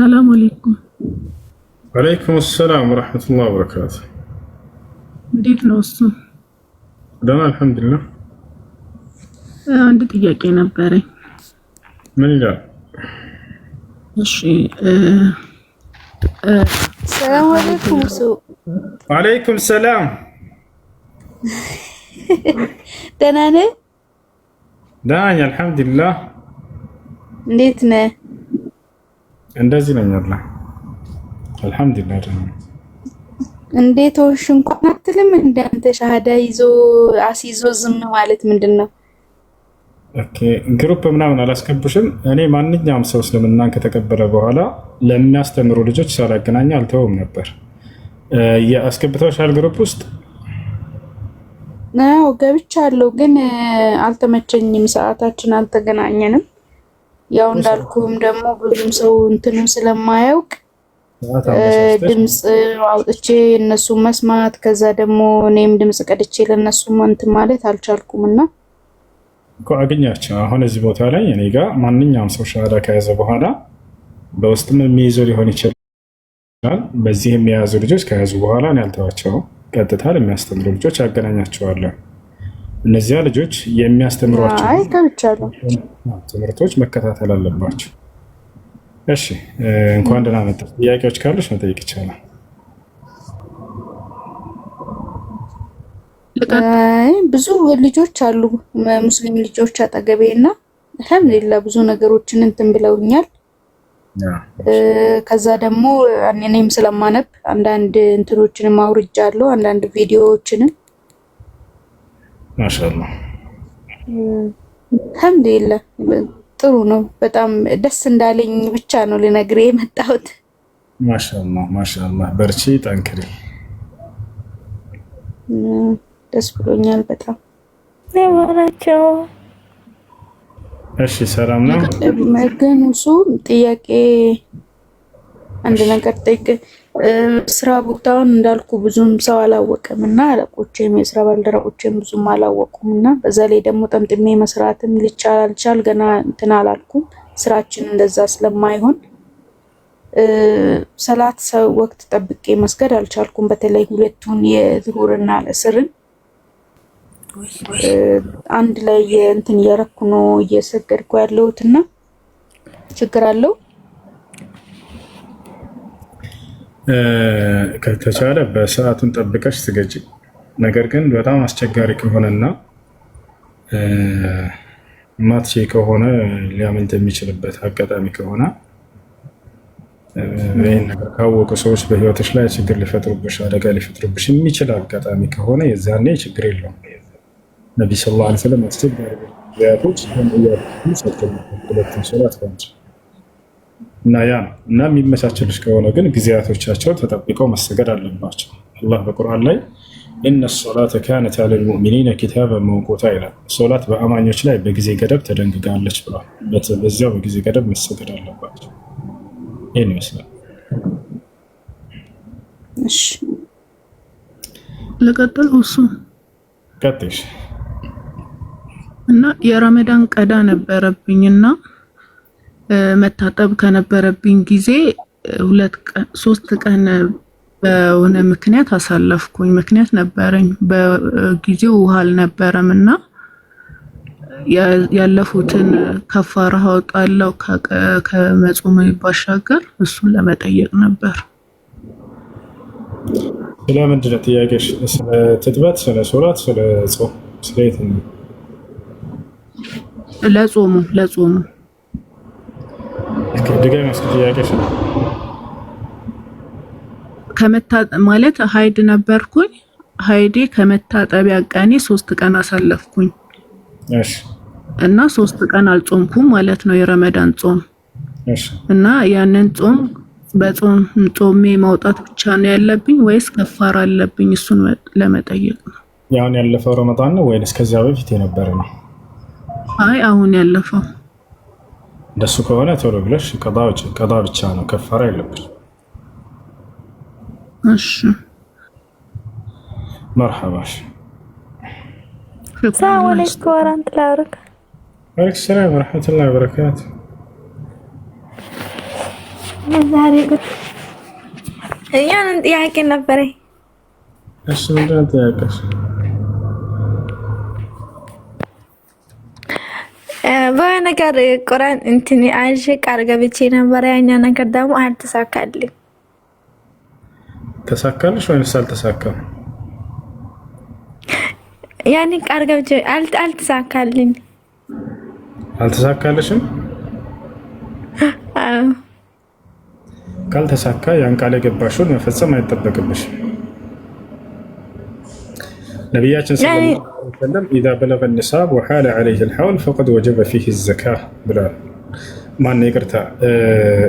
ሰላም አለይኩም። ወአለይኩም ሰላም ወራህመቱላሂ ወበረካቱ። እንዴት ነው እሱ? ደህና አልሐምዱሊላህ። አንድ ጥያቄ ነበረኝ። ምን ይላል? እሺ ሰላም አለይኩም እሱ። ወአለይኩም ሰላም። ደህና ነህ? ደህና ነኝ አልሐምዱሊላህ። እንዴት ነህ? እንደዚህ ነኝ አላህ አልሐምዱሊላህ ደህና ነኝ። እንዴት ሆንሽ እንኳን አትልም? እንዳንተ ሻሃዳ ይዞ አስይዞ ዝም ማለት ምንድነው? ኦኬ ግሩፕ ምናምን አላስገቡሽም? እኔ ማንኛውም ሰው እስልምናን ከተቀበለ በኋላ ለሚያስተምሩ ልጆች ሳላገናኘ አልተውም ነበር። የአስገብተውሻል ግሩፕ ውስጥ? ነው ገብቻለሁ፣ ግን አልተመቸኝም። ሰዓታችን አልተገናኘንም። ያው እንዳልኩም ደግሞ ብዙም ሰው እንትኑ ስለማያውቅ ድምጽ አውጥቼ እነሱ መስማት ከዛ ደግሞ እኔም ድምጽ ቀድቼ ለነሱ እንትን ማለት አልቻልኩምና እኮ አገኛቸው። አሁን እዚህ ቦታ ላይ እኔ ጋር ማንኛውም ሰው ሻሃዳ ከያዘ በኋላ በውስጥም የሚይዘው ሊሆን ይችላል። በዚህ የሚያዙ ልጆች ከያዙ በኋላ እኔ አልተዋቸውም። ቀጥታ ለሚያስተምሩ ልጆች አገናኛቸዋለሁ። እነዚያ ልጆች የሚያስተምሯቸው ትምህርቶች መከታተል አለባቸው። እሺ እንኳን ደህና መጣሽ። ጥያቄዎች ካሉሽ መጠየቅ ይቻላል። ብዙ ልጆች አሉ ሙስሊም ልጆች አጠገቤ እና አልሐምዱሊላህ ብዙ ነገሮችን እንትን ብለውኛል። ከዛ ደግሞ እኔም ስለማነብ አንዳንድ እንትኖችንም አውርጃለሁ፣ አንዳንድ ቪዲዮዎችንም ማሻአላህ አልሐምዱሊላህ ጥሩ ነው። በጣም ደስ እንዳለኝ ብቻ ነው ልነግርህ የመጣሁት። ማሻአላህ ማሻአላህ፣ በርቺ ጠንክሪ። ደስ ብሎኛል በጣም ለማራቸው። እሺ ሰላም ነው። ግን እሱ ጥያቄ አንድ ነገር ጠይቅ። ስራ ቦታውን እንዳልኩ ብዙም ሰው አላወቀም እና አለቆቼም የስራ ባልደረቦቼም ብዙም አላወቁም እና በዛ ላይ ደግሞ ጠምጥሜ መስራትም ልቻል አልቻል ገና እንትን አላልኩም። ስራችን እንደዛ ስለማይሆን ሰላት ሰው ወቅት ጠብቄ መስገድ አልቻልኩም። በተለይ ሁለቱን የዙሁርና ለስርን አንድ ላይ እንትን እያረኩ ነው እየሰገድኩ ያለሁትና ችግር አለው። ከተቻለ በሰዓቱን ጠብቀሽ ስገጂ። ነገር ግን በጣም አስቸጋሪ ከሆነና ማትቼ ከሆነ ሊያመልጥ የሚችልበት አጋጣሚ ከሆነ ይህን ነገር ካወቁ ሰዎች በህይወትሽ ላይ ችግር ሊፈጥሩብሽ፣ አደጋ ሊፈጥሩብሽ የሚችል አጋጣሚ ከሆነ የዛኔ ችግር የለውም። ነቢ ሰለላሁ ዐለይሂ ወሰለም አስቸጋሪ ጊዜያቶች ሁለቱም ሶላት ከንች እና ያ ነው እና የሚመቻችልሽ ከሆነ ግን ጊዜያቶቻቸው ተጠብቀው መሰገድ አለባቸው። አላህ በቁርአን ላይ ኢነ ሶላተ ካነት ዐለል ሙእሚኒነ ኪታበን መውቁታ ይላል። ሶላት በአማኞች ላይ በጊዜ ገደብ ተደንግጋለች ብሏል። በዚያው በጊዜ ገደብ መሰገድ አለባቸው። ይህን ይመስላል። እሺ ለቀጥል እሱ ቀጥሽ እና የረመዳን ቀዳ ነበረብኝና መታጠብ ከነበረብኝ ጊዜ 3 ቀን በሆነ ምክንያት አሳለፍኩኝ። ምክንያት ነበረኝ። በጊዜው ውሃ አልነበረምና ያለፉትን ከፋራ አወጣለሁ ከመጾም ባሻገር እሱን ለመጠየቅ ነበር። ስለምንድን ነው ጥያቄሽ? ስለ ትጥበት፣ ስለ ሶላት፣ ስለ ጾም፣ ስለ የትኛው? ለጾሙ ድጋሚ እስኪ ጥያቄሽ ነው። ማለት ሀይድ ነበርኩኝ። ሀይዴ ከመታጠቢያ ቀኔ 3 ቀን አሳለፍኩኝ። እሺ እና 3 ቀን አልጾምኩም ማለት ነው የረመዳን ጾም። እሺ እና ያንን ጾም ጾሜ ማውጣት ብቻ ነው ያለብኝ ወይስ ከፋራ አለብኝ? እሱን ለመጠየቅ ነው። ያሁን ያለፈው ረመዳን ነው ወይስ ከዚያ በፊት የነበረ ነው? አይ አሁን ያለፈው። እንደሱ ከሆነ ቶሎ ብለሽ ቀዳ ብቻ ነው፣ ከፋራ የለብሽ። እሺ መርሐባሽ። ሰላም አለይኩም ወራህመቱላሂ ወበረካቱህ። ወአለይኩም ሰላም ወራህመቱላሂ ወበረካቱህ። ዛሬ ጉድ ያንን ጥያቄ ነበረኝ። እሺ ምንድን ነው ጥያቄሽ? በነገር ቁርአን እንትን አይሽ ቃል ገብቼ ነበር። ያኛ ነገር ደግሞ አልተሳካልኝ። ተሳካልሽ ወይስ አልተሳካም? ያኔ ቃል ገብቼ አልተሳካልኝ። አልተሳካልሽም? አዎ። ካልተሳካ ያን ቃል የገባሽውን መፈጸም አይጠበቅብሽም። ነቢያችን ሰለላሁ ዐለይሂ ወሰለም ኢዛ በለገ ኒሳብ ወሐለ ዐለይሂ አልሐውል ፈቀድ ወጀበ ፊህ ዘካህ ብለዋል። ማነው ይቅርታ፣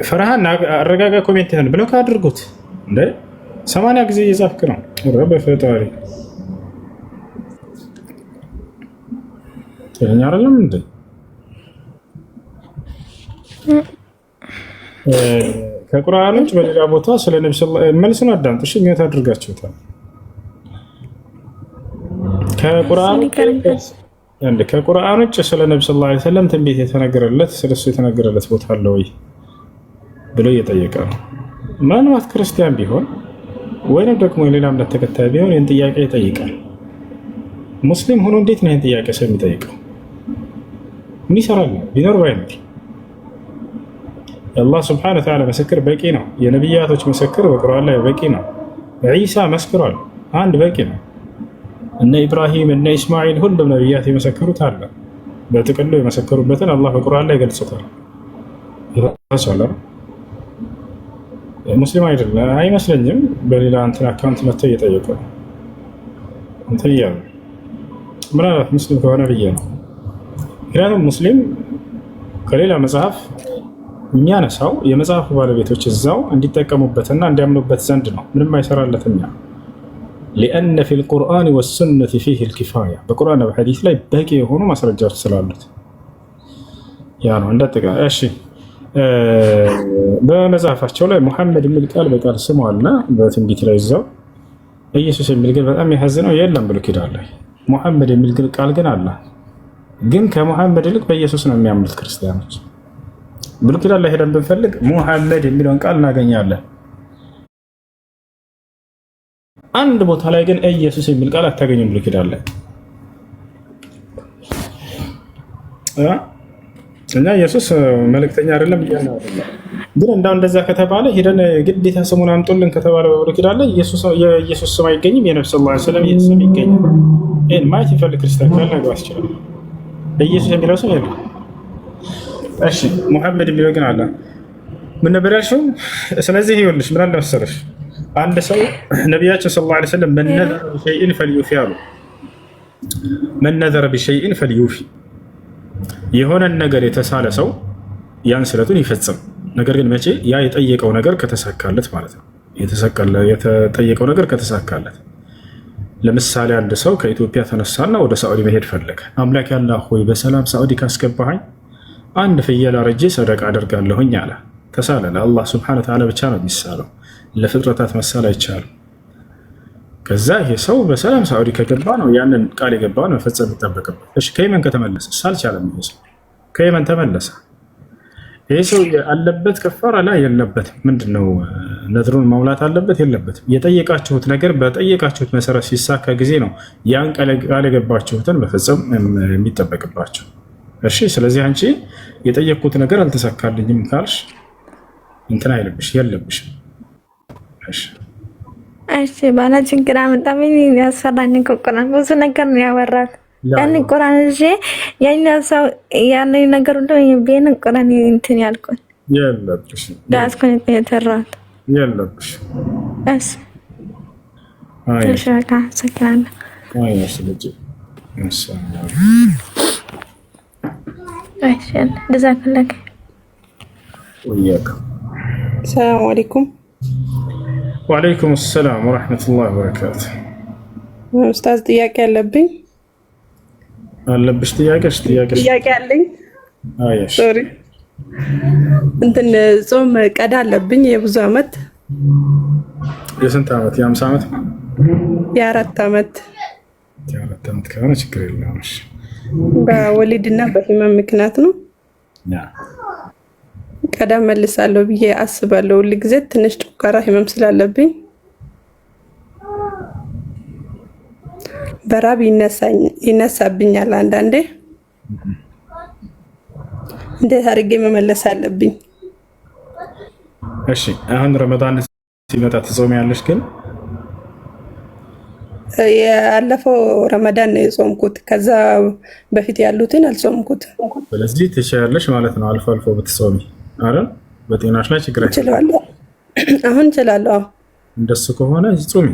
ፈርሃን አረጋጋ ኮሜንትህን ብሎክ አድርጉት። እንደ 80 ጊዜ እየጻፍክ ነው። ረበ ፈጣሪ ተኛ አይደለም እንዴ? ከቁርአን ውጭ በሌላ ቦታ ስለ ነብዩ ሰለላሁ ዐለይሂ ወሰለም መልሱን አዳምጡ። እሺ ሚውት አድርጋችሁታል። ከቁርአን ውጭ ስለ ነብዩ ሰለላሁ ዐለይሂ ወሰለም ትንቢት የተነገረለት ስለሱ የተነገረለት ቦታ አለ ወይ ብሎ እየጠየቀ ነው። ምናልባት ክርስቲያን ቢሆን ወይንም ደግሞ የሌላ እምነት ተከታይ ቢሆን ይህን ጥያቄ ይጠይቃል። ሙስሊም ሆኖ እንዴት ነው ይህን ጥያቄ ሰው የሚጠይቀው? ምን ይሰራል? ቢኖር ባይኖር የአላህ ስብሐነሁ ወተዓላ ምስክር በቂ ነው። የነቢያቶች ምስክር በቁርአን ላይ በቂ ነው። ዒሳ መስክሯል፣ አንድ በቂ ነው። እነ ኢብራሂም እነ ኢስማኤል ሁሉም ነቢያት የመሰከሩት አለ። በጥቅሉ የመሰከሩበትን አላህ በቁርአን ላይ ገልጾታል። ሙስሊም አይደለም አይመስለኝም። በሌላ እንትን አካውንት መጥተው እየጠየቁ ነው እንትን እያሉ ምናልባት ሙስሊም ከሆነ ብዬ ነው። ምክንያቱም ሙስሊም ከሌላ መጽሐፍ የሚያነሳው የመጽሐፉ ባለቤቶች እዛው እንዲጠቀሙበትና እንዲያምኑበት ዘንድ ነው። ምንም አይሰራለትም። ያ ሊአነ ፊል ቁርአን ወሱነቲ ፊህ ልኪፋያ በቁርአን በሐዲስ ላይ በቂ የሆኑ ማስረጃዎች ስላሉት ያ ነው እንደጠቃላይ። እሺ በመጽሐፋቸው ላይ ሙሐመድ የሚል ቃል በቃል ስሟልና በትንቢት ላይ እዛው ኢየሱስ የሚል ግን በጣም ያሳዝነው የለም ብሎ ኪዳን ላይ ሙሐመድ የሚል ቃል ግን አለ። ግን ከሙሐመድ ይልቅ በኢየሱስ ነው የሚያምኑት ክርስቲያኖች። ብሉይ ኪዳን ላይ ሄደን ብንፈልግ ሙሐመድ የሚለውን ቃል እናገኛለን። አንድ ቦታ ላይ ግን ኢየሱስ የሚል ቃል አታገኙም ብሉይ ኪዳን ላይ። እኛ ኢየሱስ መልእክተኛ አይደለም እያልን አይደለም። ግን እንዳው እንደዛ ከተባለ ሄደን ግዴታ ስሙን አምጡልን ከተባለ በብሉይ ኪዳን ላይ የኢየሱስ ስም አይገኝም። የነብዩ ሰለላሁ ዐለይሂ ወሰለም ስም ይገኛል። ይሄን ማየት ይፈልግ ክርስቲያን ካለ ነው ያስችላል። ኢየሱስ የሚለው ስም የለም። እሺ ሙሐመድ የሚለው ግን አለ። ምን ነበር ያልሽው? ስለዚህ ይኸውልሽ ምን አለ መሰለሽ፣ አንድ ሰው ነቢያችን ሰለላሁ ዐለይሂ ወሰለም መን ነዘረ ቢሸይኢን ፈልዩፊ አሉ። መን ነዘረ ቢሸይኢን ፈልዩፊ፣ የሆነን ነገር የተሳለ ሰው ያን ስለቱን ይፈጽም። ነገር ግን መቼ? ያ የጠየቀው ነገር ከተሳካለት ማለት ነው። የተጠየቀው ነገር ከተሳካለት። ለምሳሌ አንድ ሰው ከኢትዮጵያ ተነሳና ወደ ሳዑዲ መሄድ ፈለገ። አምላክ ያላህ ሆይ በሰላም ሳዑዲ ካስገባኸኝ አንድ ፍየል አርጄ ሰደቃ አደርጋለሁኝ አለ። ተሳለ። ለአላህ ስብሐነ ወተዓላ ብቻ ነው የሚሳለው፣ ለፍጥረታት መሳል አይቻልም። ከዛ ይሄ ሰው በሰላም ሳዑዲ ከገባ ነው ያንን ቃል የገባውን መፈጸም ይጠበቅበት። እሺ ከየመን ከተመለሰ ሳልቻለም፣ ይሄ ሰው ከየመን ተመለሰ። ይሄ ሰው አለበት ከፋራ ላይ የለበትም። ምንድነው ነድሩን ማውላት አለበት የለበትም? የጠየቃችሁት ነገር በጠየቃችሁት መሰረት ሲሳካ ጊዜ ነው ያን ቃል የገባችሁትን መፈጸም የሚጠበቅባቸው። እሺ ስለዚህ አንቺ የጠየቅኩት ነገር አልተሳካልኝም ካልሽ እንትን አይልብሽ የለብሽ። እሺ ባላ ችግር አመጣም። ያስፈራኝ ቁርአን ብዙ ነገር ነው ያወራል። ያን ቁርአን እሺ ያን ሰው ያን ነገር እንደው የቤን ቁርአን እንትን ያልኩት የለብሽ ዳስኩን የተራል የለብሽ። እሺ ተሸካ ሰካና አይስ ልጅ እንሰማው አይሸን ጀዛከላህ ወያክ። ሰላም አለይኩም። ወአለይኩም ሰላም ወራህመቱላሂ ወበረካቱ። ኡስታዝ ጥያቄ አለብኝ። አለብሽ? ጥያቄ አለኝ። አይሽ ሶሪ እንትን ጾም ቀዳ አለብኝ የብዙ አመት። የስንት አመት? የ50 አመት? የ4 አመት። የ4 አመት ከሆነ ችግር የለውም። በወሊድና በህመም ምክንያት ነው። ቀደም መልሳለሁ ብዬ አስባለሁ። ሁሉ ጊዜ ትንሽ ጨጓራ ህመም ስላለብኝ በራብ ይነሳብኛል አንዳንዴ። እንዴት አድርጌ መመለስ አለብኝ? እሺ አሁን ረመዳን ሲመጣ ትጾሚያለሽ? ግን ያለፈው ረመዳን ነው የጾምኩት። ከዛ በፊት ያሉትን አልጾምኩት። ስለዚህ ትችያለሽ ማለት ነው አልፎ አልፎ ብትጾሚ አይደል? በጤናሽ ላይ ችግር እችላለሁ። አሁን እችላለሁ። እንደሱ ከሆነ ጾሚ።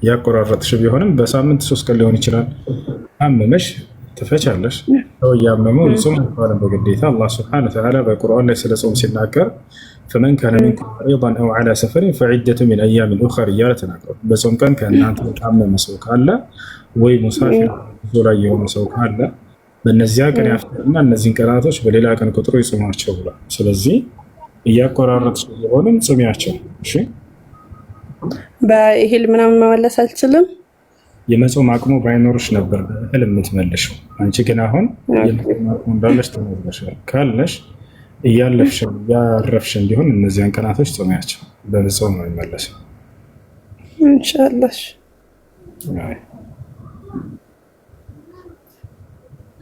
ያቆራረጥሽ ቢሆንም በሳምንት 3 ቀን ሊሆን ይችላል። አመመሽ ትፈቻለሽ። ሰው ያመመው ጾም እንኳን በግዴታ አላህ Subhanahu Wa Ta'ala በቁርአን ላይ ስለ ጾም ሲናገር فمن كان منكم مريضا او على سفر فعدة من ايام اخرى እያለ ተናግሯል። በጾም ቀን ከእናንተ የታመመ ሰው ካለ ወይ ሙሳፊር ላይ የሆነ ሰው ካለ በእነዚያ ቀን ያፍጥርና እነዚህን ቀናቶች በሌላ ቀን ቁጥሩ ይጾማቸው ብሏል። ስለዚህ እያቆራረጥሽ ቢሆንም ጾሚያቸው። እሺ በእህል ምናምን መመለስ አልችልም። የመጾም አቅሙ ባይኖርሽ ነበር በእህል የምትመልሽው። አንቺ ግን አሁን የመጾም አቅሙ እንዳለሽ ተመልሰሻል። ካልነሽ እያለፍሽ ያረፍሽ እንዲሆን እነዚያን ቀናቶች ጾሚያቸው። በጾም ነው የሚመለሰው ኢንሻአላህ።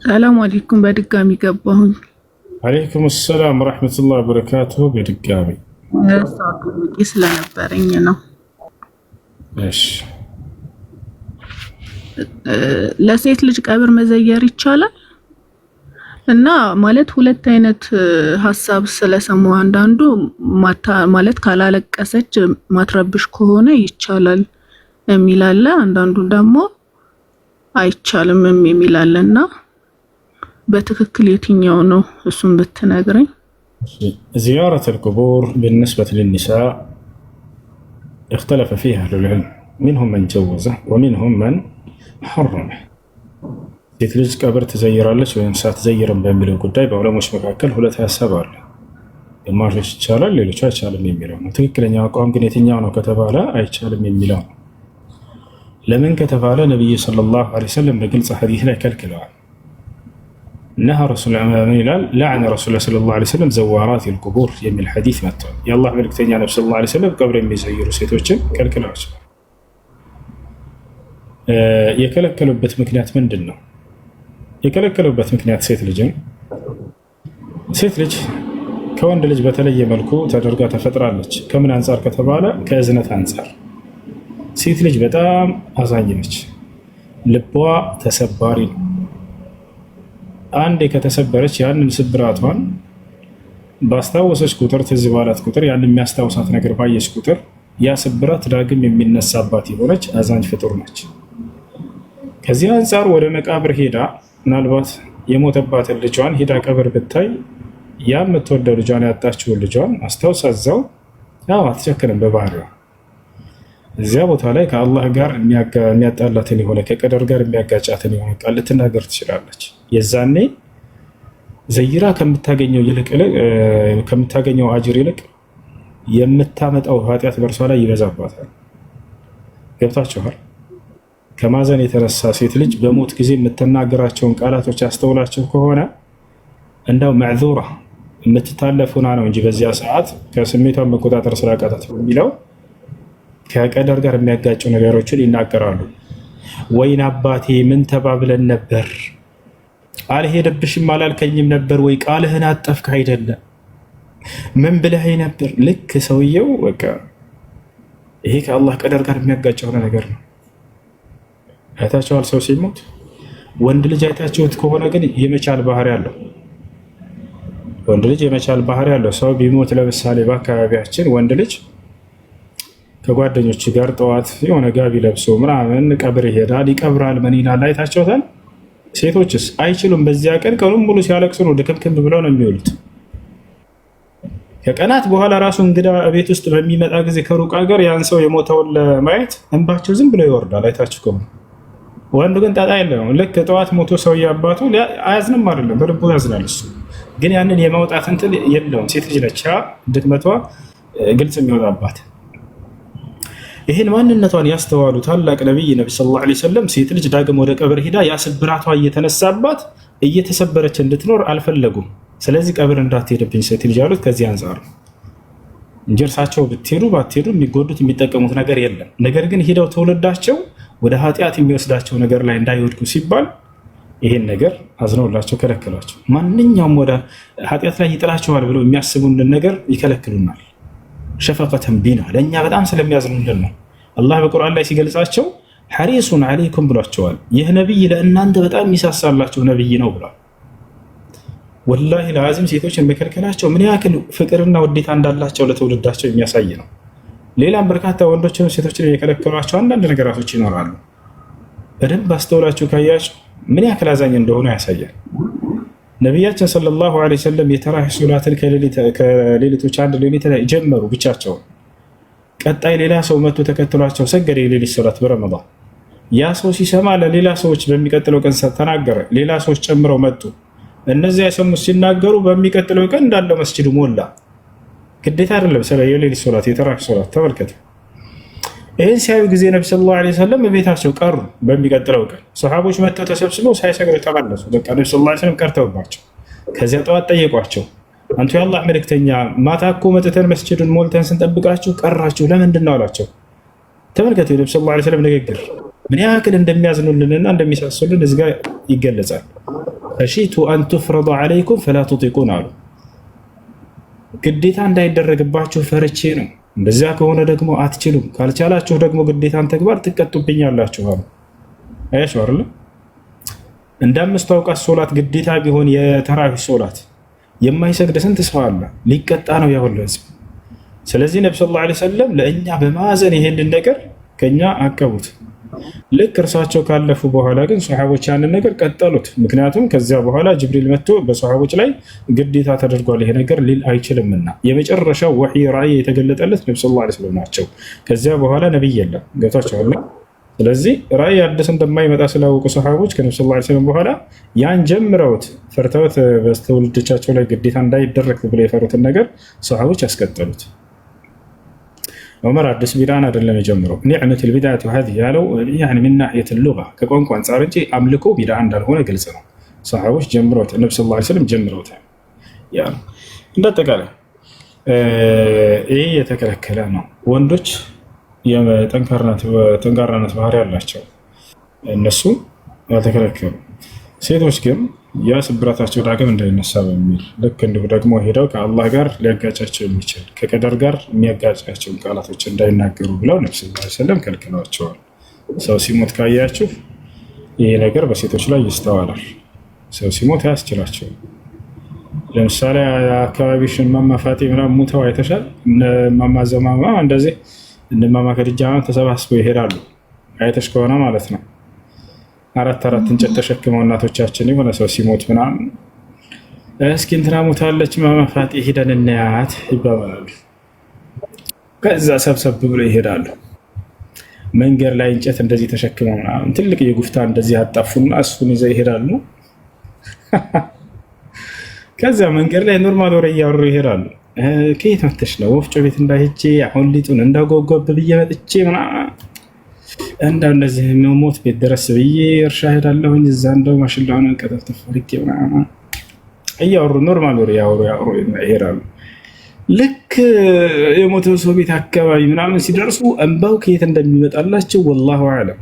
ሰላም አለይኩም። በድጋሚ ገባሁኝ። አለይኩም ሰላም ወራህመቱላሂ ወበረካቱሁ። በድጋሚ ስለነበረኝ ነው። እሺ ለሴት ልጅ ቀብር መዘየር ይቻላል? እና ማለት ሁለት አይነት ሐሳብ ስለሰማሁ አንዳንዱ ማለት ካላለቀሰች ማትረብሽ ከሆነ ይቻላል የሚላለ፣ አንዳንዱ ደግሞ አይቻልም የሚላለና በትክክል የትኛው ነው? እሱን ብትነግረኝ። زيارة القبور بالنسبة للنساء اختلف فيها أهل العلم، منهم من جوزه ومنهم من حرمه። ሴት ልጅ ቀብር ትዘይራለች ወይም ሳትዘይርም በሚለው ጉዳይ በዑለሞች መካከል ሁለት ሐሳብ አለ። ግማሾች ይቻላል፣ ሌሎች አይቻልም የሚለው ነው። ትክክለኛው አቋም ግን የትኛው ነው ከተባለ አይቻልም የሚለው ነው። ለምን ከተባለ ነብዩ ሰለላሁ ዐለይሂ ወሰለም በግልጽ ሐዲስ ላይ ከልክለዋል። ነሃ ረሱል ምን ይላል? ለዐነ ረሱል ሰለላሁ ዐለይሂ ወሰለም ዘዋራቲል ቁቡር የሚል ሐዲስ መጥቷል። የአላህ መልእክተኛ ነብዩ ሰለላሁ ዐለይሂ ወሰለም ቀብር የሚዘይሩ ሴቶችን ከልክለዋቸዋል። የከለከሉበት ምክንያት ምንድን ነው? የከለከሉበት ምክንያት ሴት ልጅ ከወንድ ልጅ በተለየ መልኩ ተደርጋ ተፈጥራለች። ከምን አንጻር ከተባለ ከእዝነት አንጻር። ሴት ልጅ በጣም አዛኝ ነች። ልቧ ተሰባሪ ነው። አንዴ ከተሰበረች ያንን ስብራቷን ባስታወሰች ቁጥር፣ ትዝ ባላት ቁጥር፣ ያንን የሚያስታውሳት ነገር ባየች ቁጥር ያ ስብራት ዳግም የሚነሳባት የሆነች አዛኝ ፍጡር ነች። ከዚህ አንጻር ወደ መቃብር ሄዳ ምናልባት የሞተባትን ልጇን ሄዳ ቀብር ብታይ ያ የምትወደው ልጇን ያጣችውን ልጇን አስታውሳ እዛው አትጨክንም በባህሪዋ። እዚያ ቦታ ላይ ከአላህ ጋር የሚያጣላትን የሆነ ከቀደር ጋር የሚያጋጫትን የሆነ ቃል ልትናገር ትችላለች። የዛኔ ዘይራ ከምታገኘው አጅር ይልቅ የምታመጣው ኃጢአት በእርሷ ላይ ይበዛባታል። ገብታችኋል? ከማዘን የተነሳ ሴት ልጅ በሞት ጊዜ የምትናገራቸውን ቃላቶች ያስተውላቸው ከሆነ እንዳው መዕዙራ የምትታለፉና ነው እንጂ በዚያ ሰዓት ከስሜቷን መቆጣጠር ስላቃታት በሚለው ከቀደር ጋር የሚያጋጩ ነገሮችን ይናገራሉ። ወይን አባቴ ምን ተባብለን ነበር? አልሄደብሽም አላልከኝም ነበር ወይ? ቃልህን አጠፍክ አይደለም? ምን ብለህ ነበር? ልክ ሰውየው በቃ ይሄ ከአላህ ቀደር ጋር የሚያጋጨው ነገር ነው። አይታችኋል? ሰው ሲሞት ወንድ ልጅ አይታችሁት ከሆነ ግን የመቻል ባህሪ አለው። ወንድ ልጅ የመቻል ባህሪ አለው። ሰው ቢሞት ለምሳሌ በአካባቢያችን ወንድ ልጅ ከጓደኞች ጋር ጠዋት የሆነ ጋቢ ለብሶ ምናምን ቀብር ይሄዳል፣ ይቀብራል፣ ምን ይላል። አይታችሁታል? ሴቶችስ አይችሉም። በዚያ ቀን ቀኑን ሙሉ ሲያለቅሱ ነው፣ ድክምክም ብለው ነው የሚውሉት። ከቀናት በኋላ ራሱ እንግዳ ቤት ውስጥ በሚመጣ ጊዜ ከሩቅ ሀገር ያን ሰው የሞተውን ለማየት እንባቸው ዝም ብሎ ይወርዳል። አይታችሁ ከሆነ ወንዱ ግን ጣጣ የለውም። ልክ ጠዋት ሞቶ ሰውዬ አባቱ አያዝንም አይደለም፣ በልቡ ያዝናል። እሱ ግን ያንን የማውጣት እንትን የለውም። ሴት ልጅ ነች ድክመቷ ግልጽ የሚወጣባት። ይህን ማንነቷን ያስተዋሉ ታላቅ ነቢይ ነቢ ሰለላሁ ዐለይሂ ወሰለም ሴት ልጅ ዳግም ወደ ቀብር ሂዳ ያ ስብራቷ እየተነሳባት እየተሰበረች እንድትኖር አልፈለጉም። ስለዚህ ቀብር እንዳትሄድብኝ ሴት ልጅ ያሉት ከዚህ አንጻር ነው እንጂ እርሳቸው ብትሄዱ ባትሄዱ የሚጎዱት የሚጠቀሙት ነገር የለም። ነገር ግን ሄደው ትውልዳቸው ወደ ኃጢአት የሚወስዳቸው ነገር ላይ እንዳይወድቁ ሲባል ይሄን ነገር አዝነውላቸው ከለከሏቸው። ማንኛውም ወደ ኃጢአት ላይ ይጥላቸዋል ብለው የሚያስቡልን ነገር ይከለክሉናል። ሸፈቀተን ቢና ለእኛ በጣም ስለሚያዝኑልን ነው። አላህ በቁርአን ላይ ሲገልጻቸው ሐሪሱን ዓለይኩም ብሏቸዋል። ይህ ነቢይ ለእናንተ በጣም የሚሳሳላቸው ነቢይ ነው ብሏል። ወላሂ ለአዚም ሴቶችን መከልከላቸው ምን ያክል ፍቅርና ውዴታ እንዳላቸው ለትውልዳቸው የሚያሳይ ነው። ሌላም በርካታ ወንዶችን ሴቶችን የከለከሏቸው አንዳንድ ነገራቶች ይኖራሉ። በደንብ አስተውላችሁ ካያችሁ ምን ያክል አዛኝ እንደሆኑ ያሳያል። ነቢያችን ሰለላሁ ዐለይሂ ወሰለም የተራዊህ ሶላትን ከሌሊቶች አንድ ሌሊት ላይ ጀመሩ ብቻቸውን። ቀጣይ ሌላ ሰው መጥቶ ተከትሏቸው ሰገደ የሌሊት ሶላት በረመዳን። ያ ሰው ሲሰማ ለሌላ ሰዎች በሚቀጥለው ቀን ተናገረ። ሌላ ሰዎች ጨምረው መጡ። እነዚያ የሰሙት ሲናገሩ በሚቀጥለው ቀን እንዳለ መስጂዱ ሞላ። ግዴታ አይደለም ስለ የሌሊት ሶላት የተራዊህ ሶላት ተመልከቱ። ይህን ሲያዩ ጊዜ ነቢ ሰለላሁ ዐለይሂ ወሰለም በቤታቸው ቀሩ። በሚቀጥለው ቀን ሰሃቦች መጥተው ተሰብስበው ሳይሰግዱ ተመለሱ። በቃ ነቢ ሰለላሁ ዐለይሂ ወሰለም ቀርተውባቸው፣ ከዚያ ጠዋት ጠየቋቸው፣ አንቱ የአላህ መልእክተኛ ማታ እኮ መጥተን መስጂዱን ሞልተን ስንጠብቃችሁ ቀራችሁ ለምንድን ነው አላቸው። ተመልከቱ የነቢ ሰለላሁ ዐለይሂ ወሰለም ንግግር ምን ያክል እንደሚያዝኑልንና እንደሚሳሱልን እዚህ ጋር ይገለጻል። ፈሺቱ አን ቱፍረض ዐለይኩም ፈላ ቱጢቁን አሉ። ግዴታ እንዳይደረግባችሁ ፈርቼ ነው። እንደዚያ ከሆነ ደግሞ አትችሉም፣ ካልቻላችሁ ደግሞ ግዴታን ተግባር ትቀጡብኛላችሁ አሉ። አያችሁ አይደል? እንደ 5 አውቃት ሶላት ግዴታ ቢሆን የተራዊህ ሶላት የማይሰግድ ስንት ሰው አለ? ሊቀጣ ነው ያው ህዝብ። ስለዚህ ነብዩ ሰለላሁ ዐለይሂ ወሰለም ለእኛ በማዘን ይሄንን ነገር ከኛ አቀቡት። ልክ እርሳቸው ካለፉ በኋላ ግን ሰሃቦች ያንን ነገር ቀጠሉት። ምክንያቱም ከዚያ በኋላ ጅብሪል መጥቶ በሰሃቦች ላይ ግዴታ ተደርጓል ይሄ ነገር ሊል አይችልምና የመጨረሻው ወህይ ራእይ የተገለጠለት ነብዩ ሰለላሁ ዐለይሂ ወሰለም ናቸው። ከዚያ በኋላ ነብይ የለም። ገብታችኋል? ስለዚህ ራእይ አዲስ እንደማይመጣ ስላወቁ ሰሃቦች ከነብዩ ሰለላሁ ዐለይሂ ወሰለም በኋላ ያን ጀምረውት ፈርተውት በስተውልዶቻቸው ላይ ግዴታ እንዳይደረግ ብለው የፈሩትን ነገር ሰሃቦች ያስቀጠሉት። ዑመር አዲስ ቢድዓን አይደለም የጀመረው። ኒዕመቱል ቢድዓቱ ሀዚህ ያለው ምን ናሕየት ሉጋ ከቋንቋ አንጻር እንጂ አምልኮ ቢድዓ እንዳልሆነ ግልጽ ነው። ሰሃቦች ጀምረውት ነብዩ ሰለላሁ ዐለይሂ ወሰለም ጀምረውታል። ያ እንደጠቃላይ ይህ የተከለከለ ነው። ወንዶች የጠንካራነት ባህሪ ያላቸው እነሱ ያልተከለከሉ፣ ሴቶች ግን ያ ስብራታቸው ዳግም እንዳይነሳ በሚል ልክ እንዲሁ ደግሞ ሄደው ከአላህ ጋር ሊያጋጫቸው የሚችል ከቀደር ጋር የሚያጋጫቸውን ቃላቶች እንዳይናገሩ ብለው ነብዩ ሰለላሁ ዐለይሂ ወሰለም ከልክለዋቸዋል። ሰው ሲሞት ካያችሁ ይህ ነገር በሴቶች ላይ ይስተዋላል። ሰው ሲሞት አያስችላቸው። ለምሳሌ አካባቢሽን እማማ ፋጤ ምናምን ሙተው አይተሻል? እማማ ዘማማ እንደዚህ እማማ ከድጃ ተሰባስበው ይሄዳሉ። አይተሽ ከሆነ ማለት ነው። 4 እንጨት ተሸክመው እናቶቻችን የሆነ ሰው ሲሞት ምናምን እስኪ እንትና ሞታለች እማማ ፋጤ ሄደን እናያት ይባባላሉ። ከዛ ሰብሰብ ብሎ ይሄዳሉ። መንገድ ላይ እንጨት እንደዚህ ተሸክመው ምናምን ትልቅ የጉፍታ እንደዚህ አጣፉና እሱን ይዘው ይሄዳሉ። ከዛ መንገድ ላይ ኖርማል ወሬ እያወሩ ይሄዳሉ። ከየት መተሽ ነው? ወፍጮ ቤት እንዳይሄጄ አሁን ሊጡን እንዳጎጎብ ብዬ መጥቼ ምናምን እንዳው እንደዚህ ሞት ቤት ድረስ ብዬ እርሻ ሄዳለሁኝ እዛ እንደው ማሽላውን ቀጠፍተፍ አድርጌ ምናምን እያወሩ ኖርማል ወሬ ያወሩ ይሄዳሉ። ልክ የሞተው ሰው ቤት አካባቢ ምናምን ሲደርሱ እንባው ከየት እንደሚመጣላቸው ወላሁ አዕለም።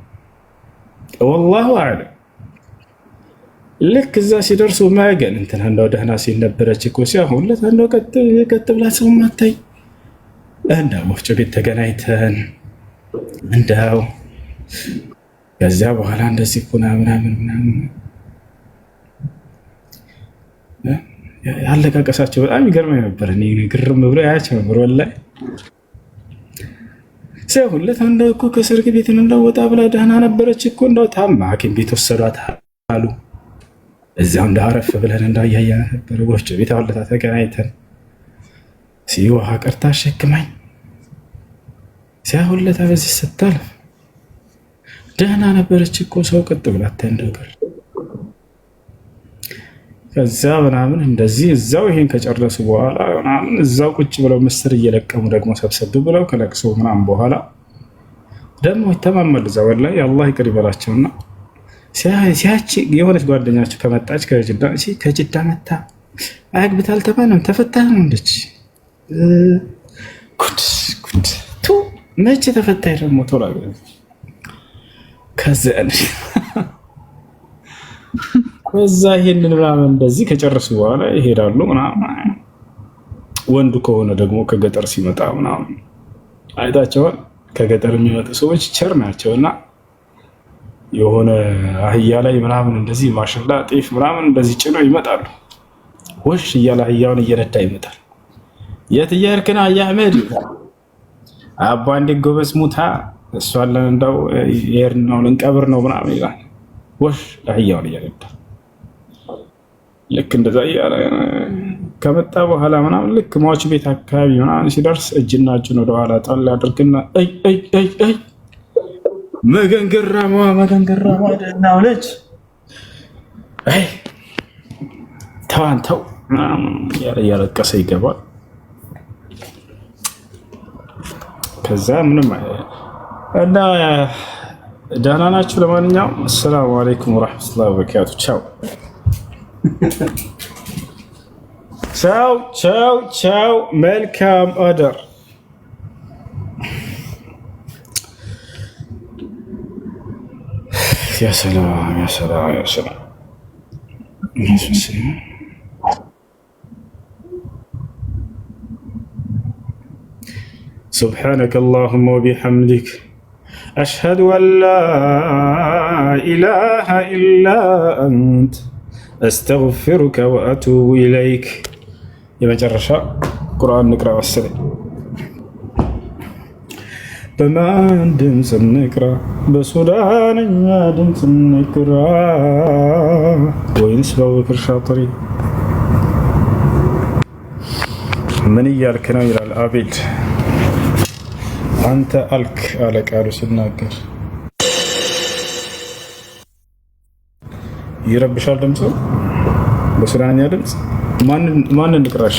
ልክ እዛ ሲደርሱ ማገን እንትና እንደው ደህና ሲል ነበረች እኮ ሲያሁን ለታንደው ቀጥ ብላ ሰው ማታይ እንዳው ወፍጮ ቤት ተገናኝተን እንዳው ከዚያ በኋላ እንደዚህ ኩና ምናምን ያለቃቀሳቸው በጣም ይገርመኝ ነበር። እኔ ግርም ብሎ ያያቸው ነበር ወላሂ። ሲያሁለት እንደው እኮ ከሰርግ ቤት እንደው ወጣ ብላ ደህና ነበረች እኮ እንደው ታማ ሐኪም ቤት ወሰዷት አሉ። እዚያው እንዳረፍ ብለን እንደው ያያ ነበር ወፍጮ ቤት አውለታ ተገናኝተን ሲውሃ ቀርታ ሸክማኝ ሲያሁለት በዚህ ስታልፍ ደህና ነበረች እኮ ሰው ቀጥ ብላ ተንደገር ከዛ ምናምን እንደዚህ እዛው ይሄን ከጨረሱ በኋላ ምናምን እዛው ቁጭ ብለው ምስር እየለቀሙ ደግሞ ሰብሰብ ብለው ከለቅሶ ምናምን በኋላ ደግሞ ይተማመሉ እዛ ወላሂ አላህ ይቅር ይበላቸውና ሲያች የሆነች ጓደኛቸው ከመጣች ከጅዳ መታ አግብታል ተባለም ተፈታህ ነው እንደች ጉድ ቱ መቼ ተፈታህ ደግሞ ተወራገ ከዛ ይሄንን ምናምን እንደዚህ ከጨረሱ በኋላ ይሄዳሉ ምናምን። ወንዱ ከሆነ ደግሞ ከገጠር ሲመጣ ምናምን አይታቸዋል። ከገጠር የሚመጡ ሰዎች ቸር ናቸውና የሆነ አህያ ላይ ምናምን እንደዚህ ማሽላ ጤፍ ምናምን እንደዚህ ጭነው ይመጣሉ። ወሽ እያለ አህያውን እየነዳ ይመጣል። የት እየሄድክ ነው አህያ አህመድ? አባ እንደ ጎበዝ ሙታ እሷን እንደው የሄድን ነው ልንቀብር ነው ምናምን ይላል። ወሽ አህያውን እየነዳ ልክ እንደዛ እያለ ከመጣ በኋላ ምናምን ልክ ሟች ቤት አካባቢ ምናምን ሲደርስ እጅና እጁን ወደ ኋላ ጣል ያድርግና አይ መገንገራማ ደህናው ልጅ አይ ተዋንተው ያለቀሰ ይገባል። ከዛ ምንም እና ደህና ናችሁ? ለማንኛውም አሰላሙ አለይኩም ወራህመቱላሂ ወበረካቱ። ቻው። መልካም አደር። ያ ሰላም سبحانك اللهم وبحمدك أشهد أن لا إله إلا أنت أستغفرك وأتوب إليك. የመጨረሻ ቁርአን ንቅራ መሰለኝ። በማን ድምፅ እንቅራ? በሱዳንኛ ድምፅ እንቅራ ወይንስ በአቡበክር ሻጥሪ? ምን እያልክ ነው ይላል አቤል። አንተ አልክ አለ ቃሉ ሲናገር። ይረብሻል ድምፁ በሱዳንኛ ድምፅ። ማን እንቅራሽ?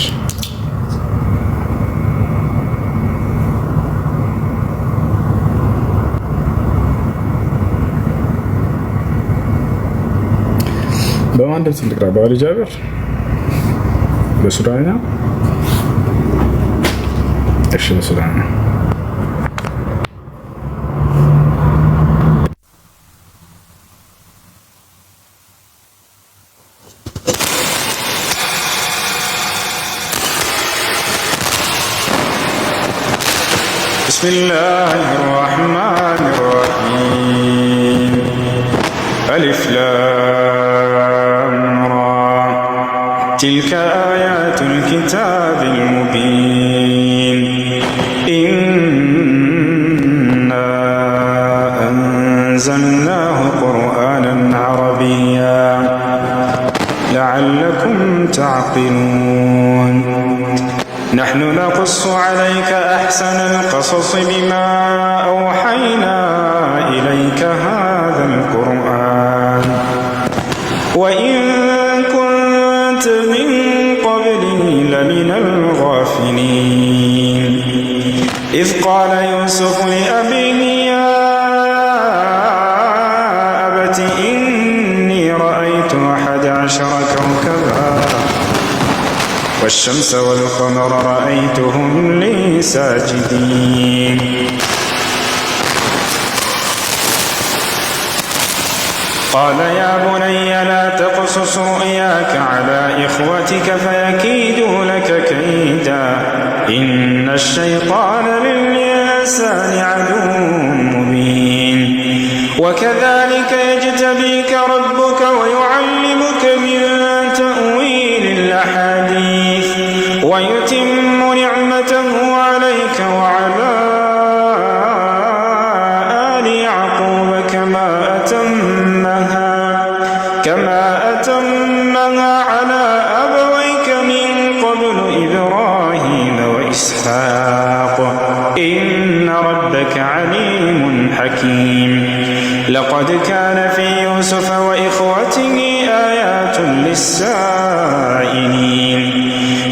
በማን ድምፅ እንቅራ? በአሊ ጃበር በሱዳንኛ? እሺ በሱዳንኛ بسم الله الرحمن الرحيم ألف لام را تلك آيات الكتاب المبين إنا أنزلناه قرآنا عربيا لعلكم تعقلون نحن نقص عليك أحسن القصص بما أوحينا إليك هذا القرآن وإن كنت من قبله لمن الغافلين إذ قال يوسف لأبيه يا أبت إني رأيت 11 كوكبا والشمس والقمر رأيتهم لي ساجدين قال يا بني لا تقصص رؤياك على إخوتك فيكيدوا لك كيدا إن الشيطان للإنسان عدو مبين وكذلك يجتبيك ربك ويعلمك من تأويل الأحاديث ويتم نعمته عليك وعلى آل يعقوب كما أتمها على أبويك من قبل إبراهيم وإسحاق إن ربك عليم حكيم لقد كان في يوسف وإخوته آيات للسائلين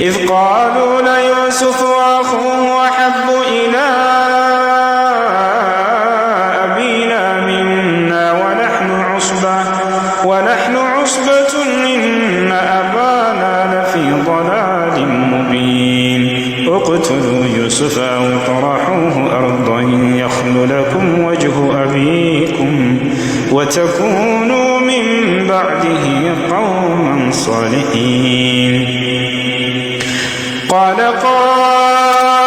إذ قالوا ليوسف وأخوه أحب إلى أبينا منا ونحن عصبة إن أبانا لفي ضلال مبين اقتلوا يوسف أو اطرحوه أرضا يخل لكم وجه أبيكم وتكونوا من بعده قوما صالحين قال قائل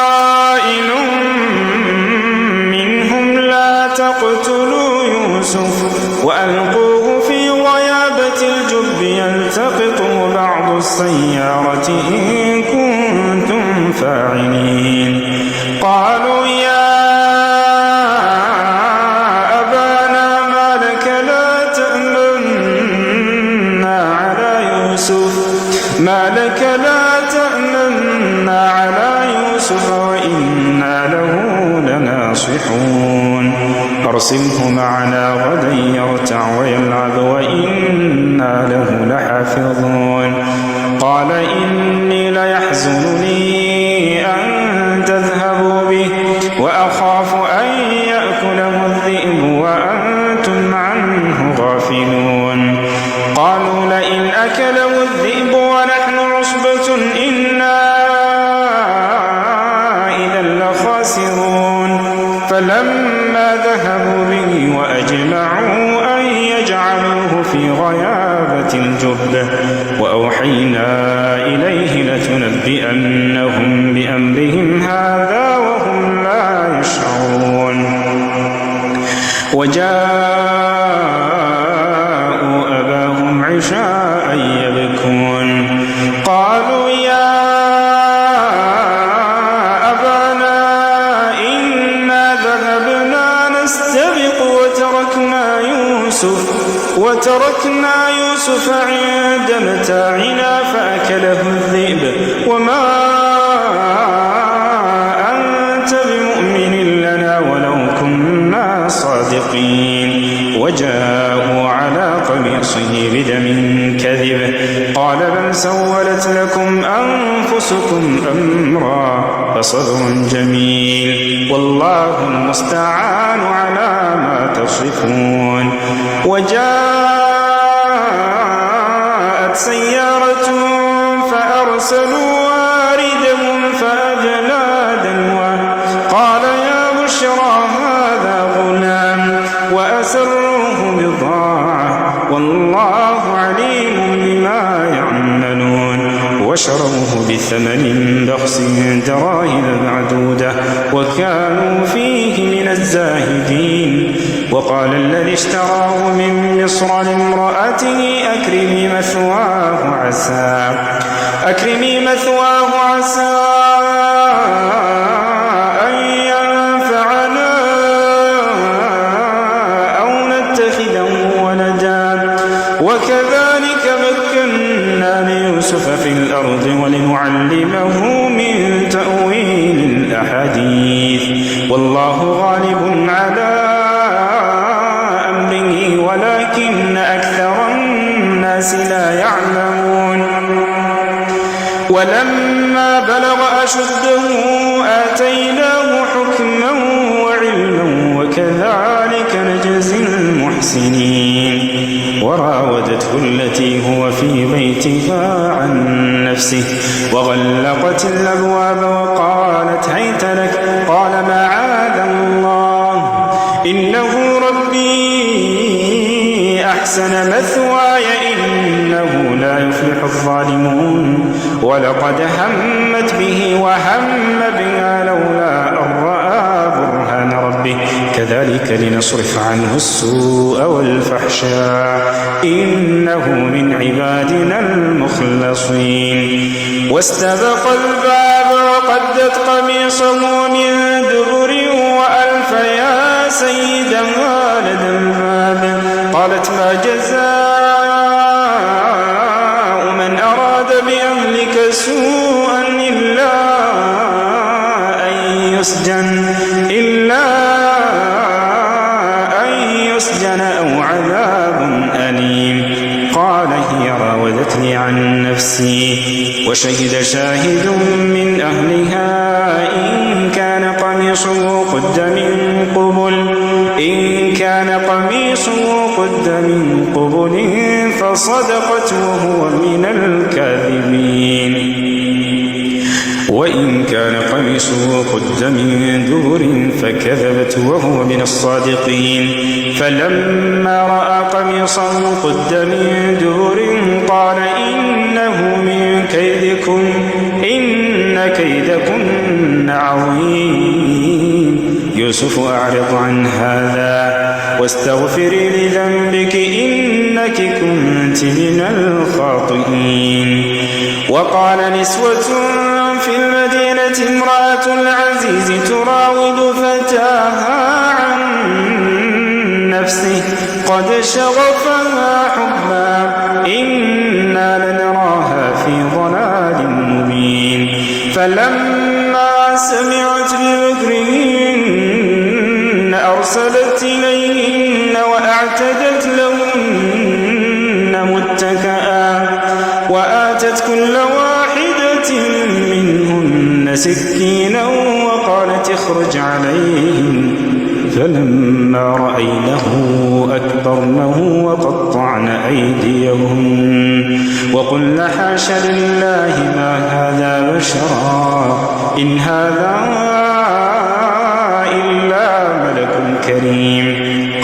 منهم لا تقتلوا يوسف وألقوه في غيابة الجب يلتقطه بعض السيارة إن كنتم فاعلين قالوا يا أبانا ما لك لا تأمنا على يوسف وإنا له لناصحون أرسله معنا غدا يرتع ويلعب وإنا له لحافظون قال إني ليحزنني أن تذهبوا به وأخاف أن يأكله الذئب وأنتم عنه غافلون قالوا لئن أكله الذئب ونحن عصبة إنا إذا لخاسرون فلما ذهبوا به وأجمعوا أن يجعلوه في غيابة الجب وأوحينا إليه لتنبئنهم بأمرهم هذا وهم لا يشعرون وجاءوا أباهم عشاء يبكون قالوا يا أبانا إنا ذهبنا نستبق وتركنا يوسف عند متاعنا فأكله الذئب وما أنت بمؤمن لنا ولو كنا صادقين وجاءوا على قميصه بدم كذب قال بل سولت لكم أنفسكم أمرا فصبر جميل والله المستعان على ما تصفون وجاءت سيارة فأرسلوا واردهم فأجلى دلوه قال يا بشرى هذا غلام وأسروه بضاعة والله عليم بما يعملون وشروه بثمن بخس دراهم معدودة وكانوا فيه من الزاهدين وقال الذي اشتراه من مصر لامرأته أكرمي مثواه عسى أن ينفعنا أو نتخذه ولدا وكذلك مكنا ليوسف في الأرض ولنعلمه من تأويل الأحاديث والله غالب على أمره ولكن أكثر الناس لا يعلمون ولما بلغ أشده آتيناه حكما وعلما وكذلك نجزي المحسنين وراودته التي هو في بيتها عن نفسه وغلقت الأبواب وقالت هيت لك قال معاذ الله إنه ربي أحسن مثواي إنه لا يفلح الظالمون ولقد همت به وهم بها لولا أن رأى برهان ربه كذلك لنصرف عنه السوء والفحشاء إنه من عبادنا المخلصين واستبق الباب وقدت قميصه من دبر وألف يا سيدها لدى الباب قالت ما جزاء من أراد بأهلك سوءا إلا أن يسجن أو عذاب أليم قال هي راودتني عن نفسي وشهد شاهد من أهلها إن كان قميصه قد من قبل فصدقت وهو من الكاذبين وإن كان قميصه قد من دبر فكذبت وهو من الصادقين فلما رأى قميصه قد من دبر قال إنه من كيدكم إن كيدكن عظيم يوسف أعرض عن هذا واستغفري لذنبك إنك كنت من الخاطئين. وقال نسوة في المدينة امرأة العزيز تراود فتاها عن نفسه قد شغفها حبا إنا لنراها في ضلال مبين. فلما سمعت بمكرهن أرسلت إليهن وأعتدت لهن متكئا وآتت كل واحدة منهن سكينا وقالت اخرج عليهم فلما رأينه أكبرنه وقطعن أيديهن وقلن حاش لله ما هذا بشرا إن هذا إلا ملك كريم.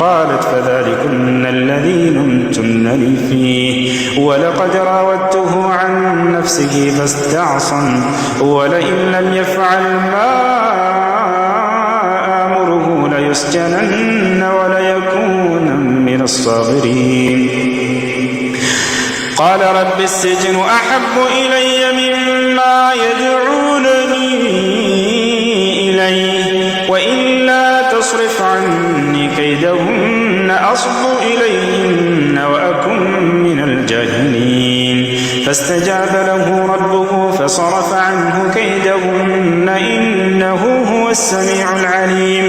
قالت فذلكن الذي لمتنني فيه ولقد راودته عن نفسه فاستعصم ولئن لم يفعل ما آمره ليسجنن وليكون من الصاغرين. قال رب السجن أحب إلي مما يدعونني إليه وإلا تصرف عني كيدهن أصب إليهن وأكن من الجاهلين. فاستجاب له ربه فصرف عنه كيدهن إنه هو السميع العليم.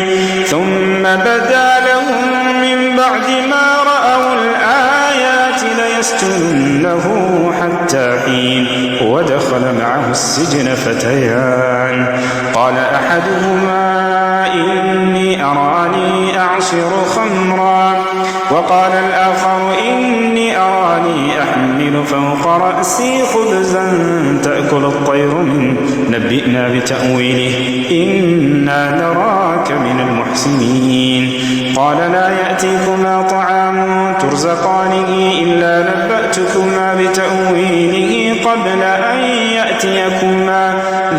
ثم بدا لهم من بعد ما رأوا الآيات ليسجننه حتى حين. ودخل معه السجن فتيان قال أحدهما إني أراني أعصر خمرا وقال الآخر إني أراني أحمل فوق رأسي خبزا تأكل الطير منه نبئنا بتأويله إنا نراك من المحسنين. قال لا يأتيكما طعام ترزقانه إلا نبأتكما بتأويله قبل أن يأتيكما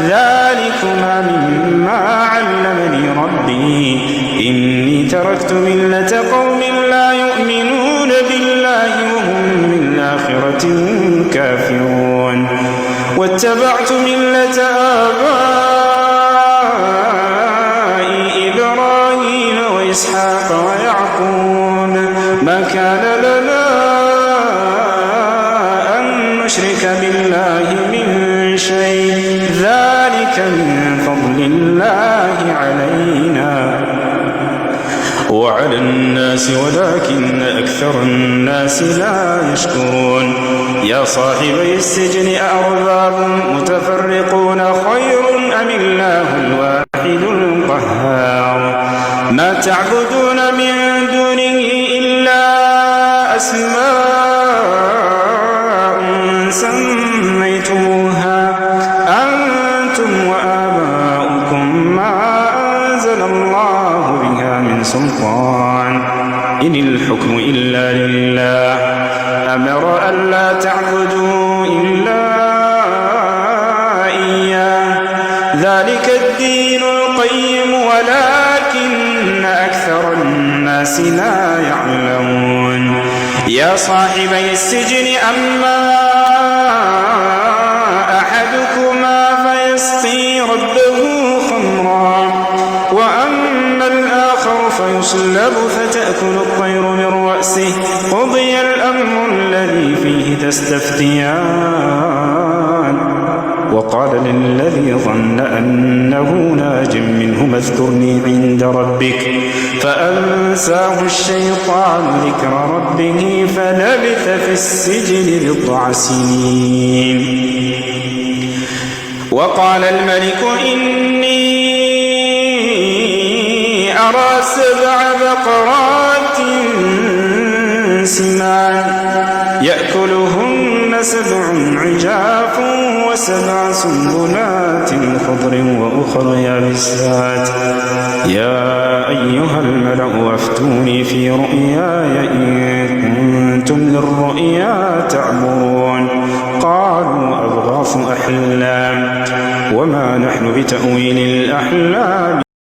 ذلكما مما علمني ربي إني تركت ملة قوم لا يؤمنون بالله وهم بالآخرة هم كافرون واتبعت ملة آبائي إبراهيم وإسحاق ويعقوب ما كان لنا أن نشرك بالله من شيء ذلك من فضل الله علينا وعلى الناس ولكن أكثر الناس لا يشكرون. يا صاحبي السجن أأرباب متفرقون خير أم الله الواحد القهار ما تعبدون من دونه إلا أسماء سميتموها أنتم وآباؤكم ما أنزل الله بها من سلطان إن الحكم إلا لله أمر ألا تعبدوا إلا إياه ذلك الدين القيم ولكن أكثر الناس لا يعلمون. يا صاحبي السجن أما أحدكما فيسقي ربه خمرا وأما الآخر فيصلب فتأكل الطير من رأسه قضي الأمر الذي فيه تستفتيان. وقال للذي ظن أنه ناج منه اذكرني عند ربك فأنساه الشيطان ذكر ربه فلبث في السجن بضع سنين. وقال الملك إني أرى 7 بقرات سمان يأكلهن سبع عجاف وسبع سنبلات خضر وأخر يابسات يا أيها الملأ أفتوني في رؤياي إن كنتم للرؤيا تعبرون قالوا أضغاث أحلام وما نحن بتأويل الأحلام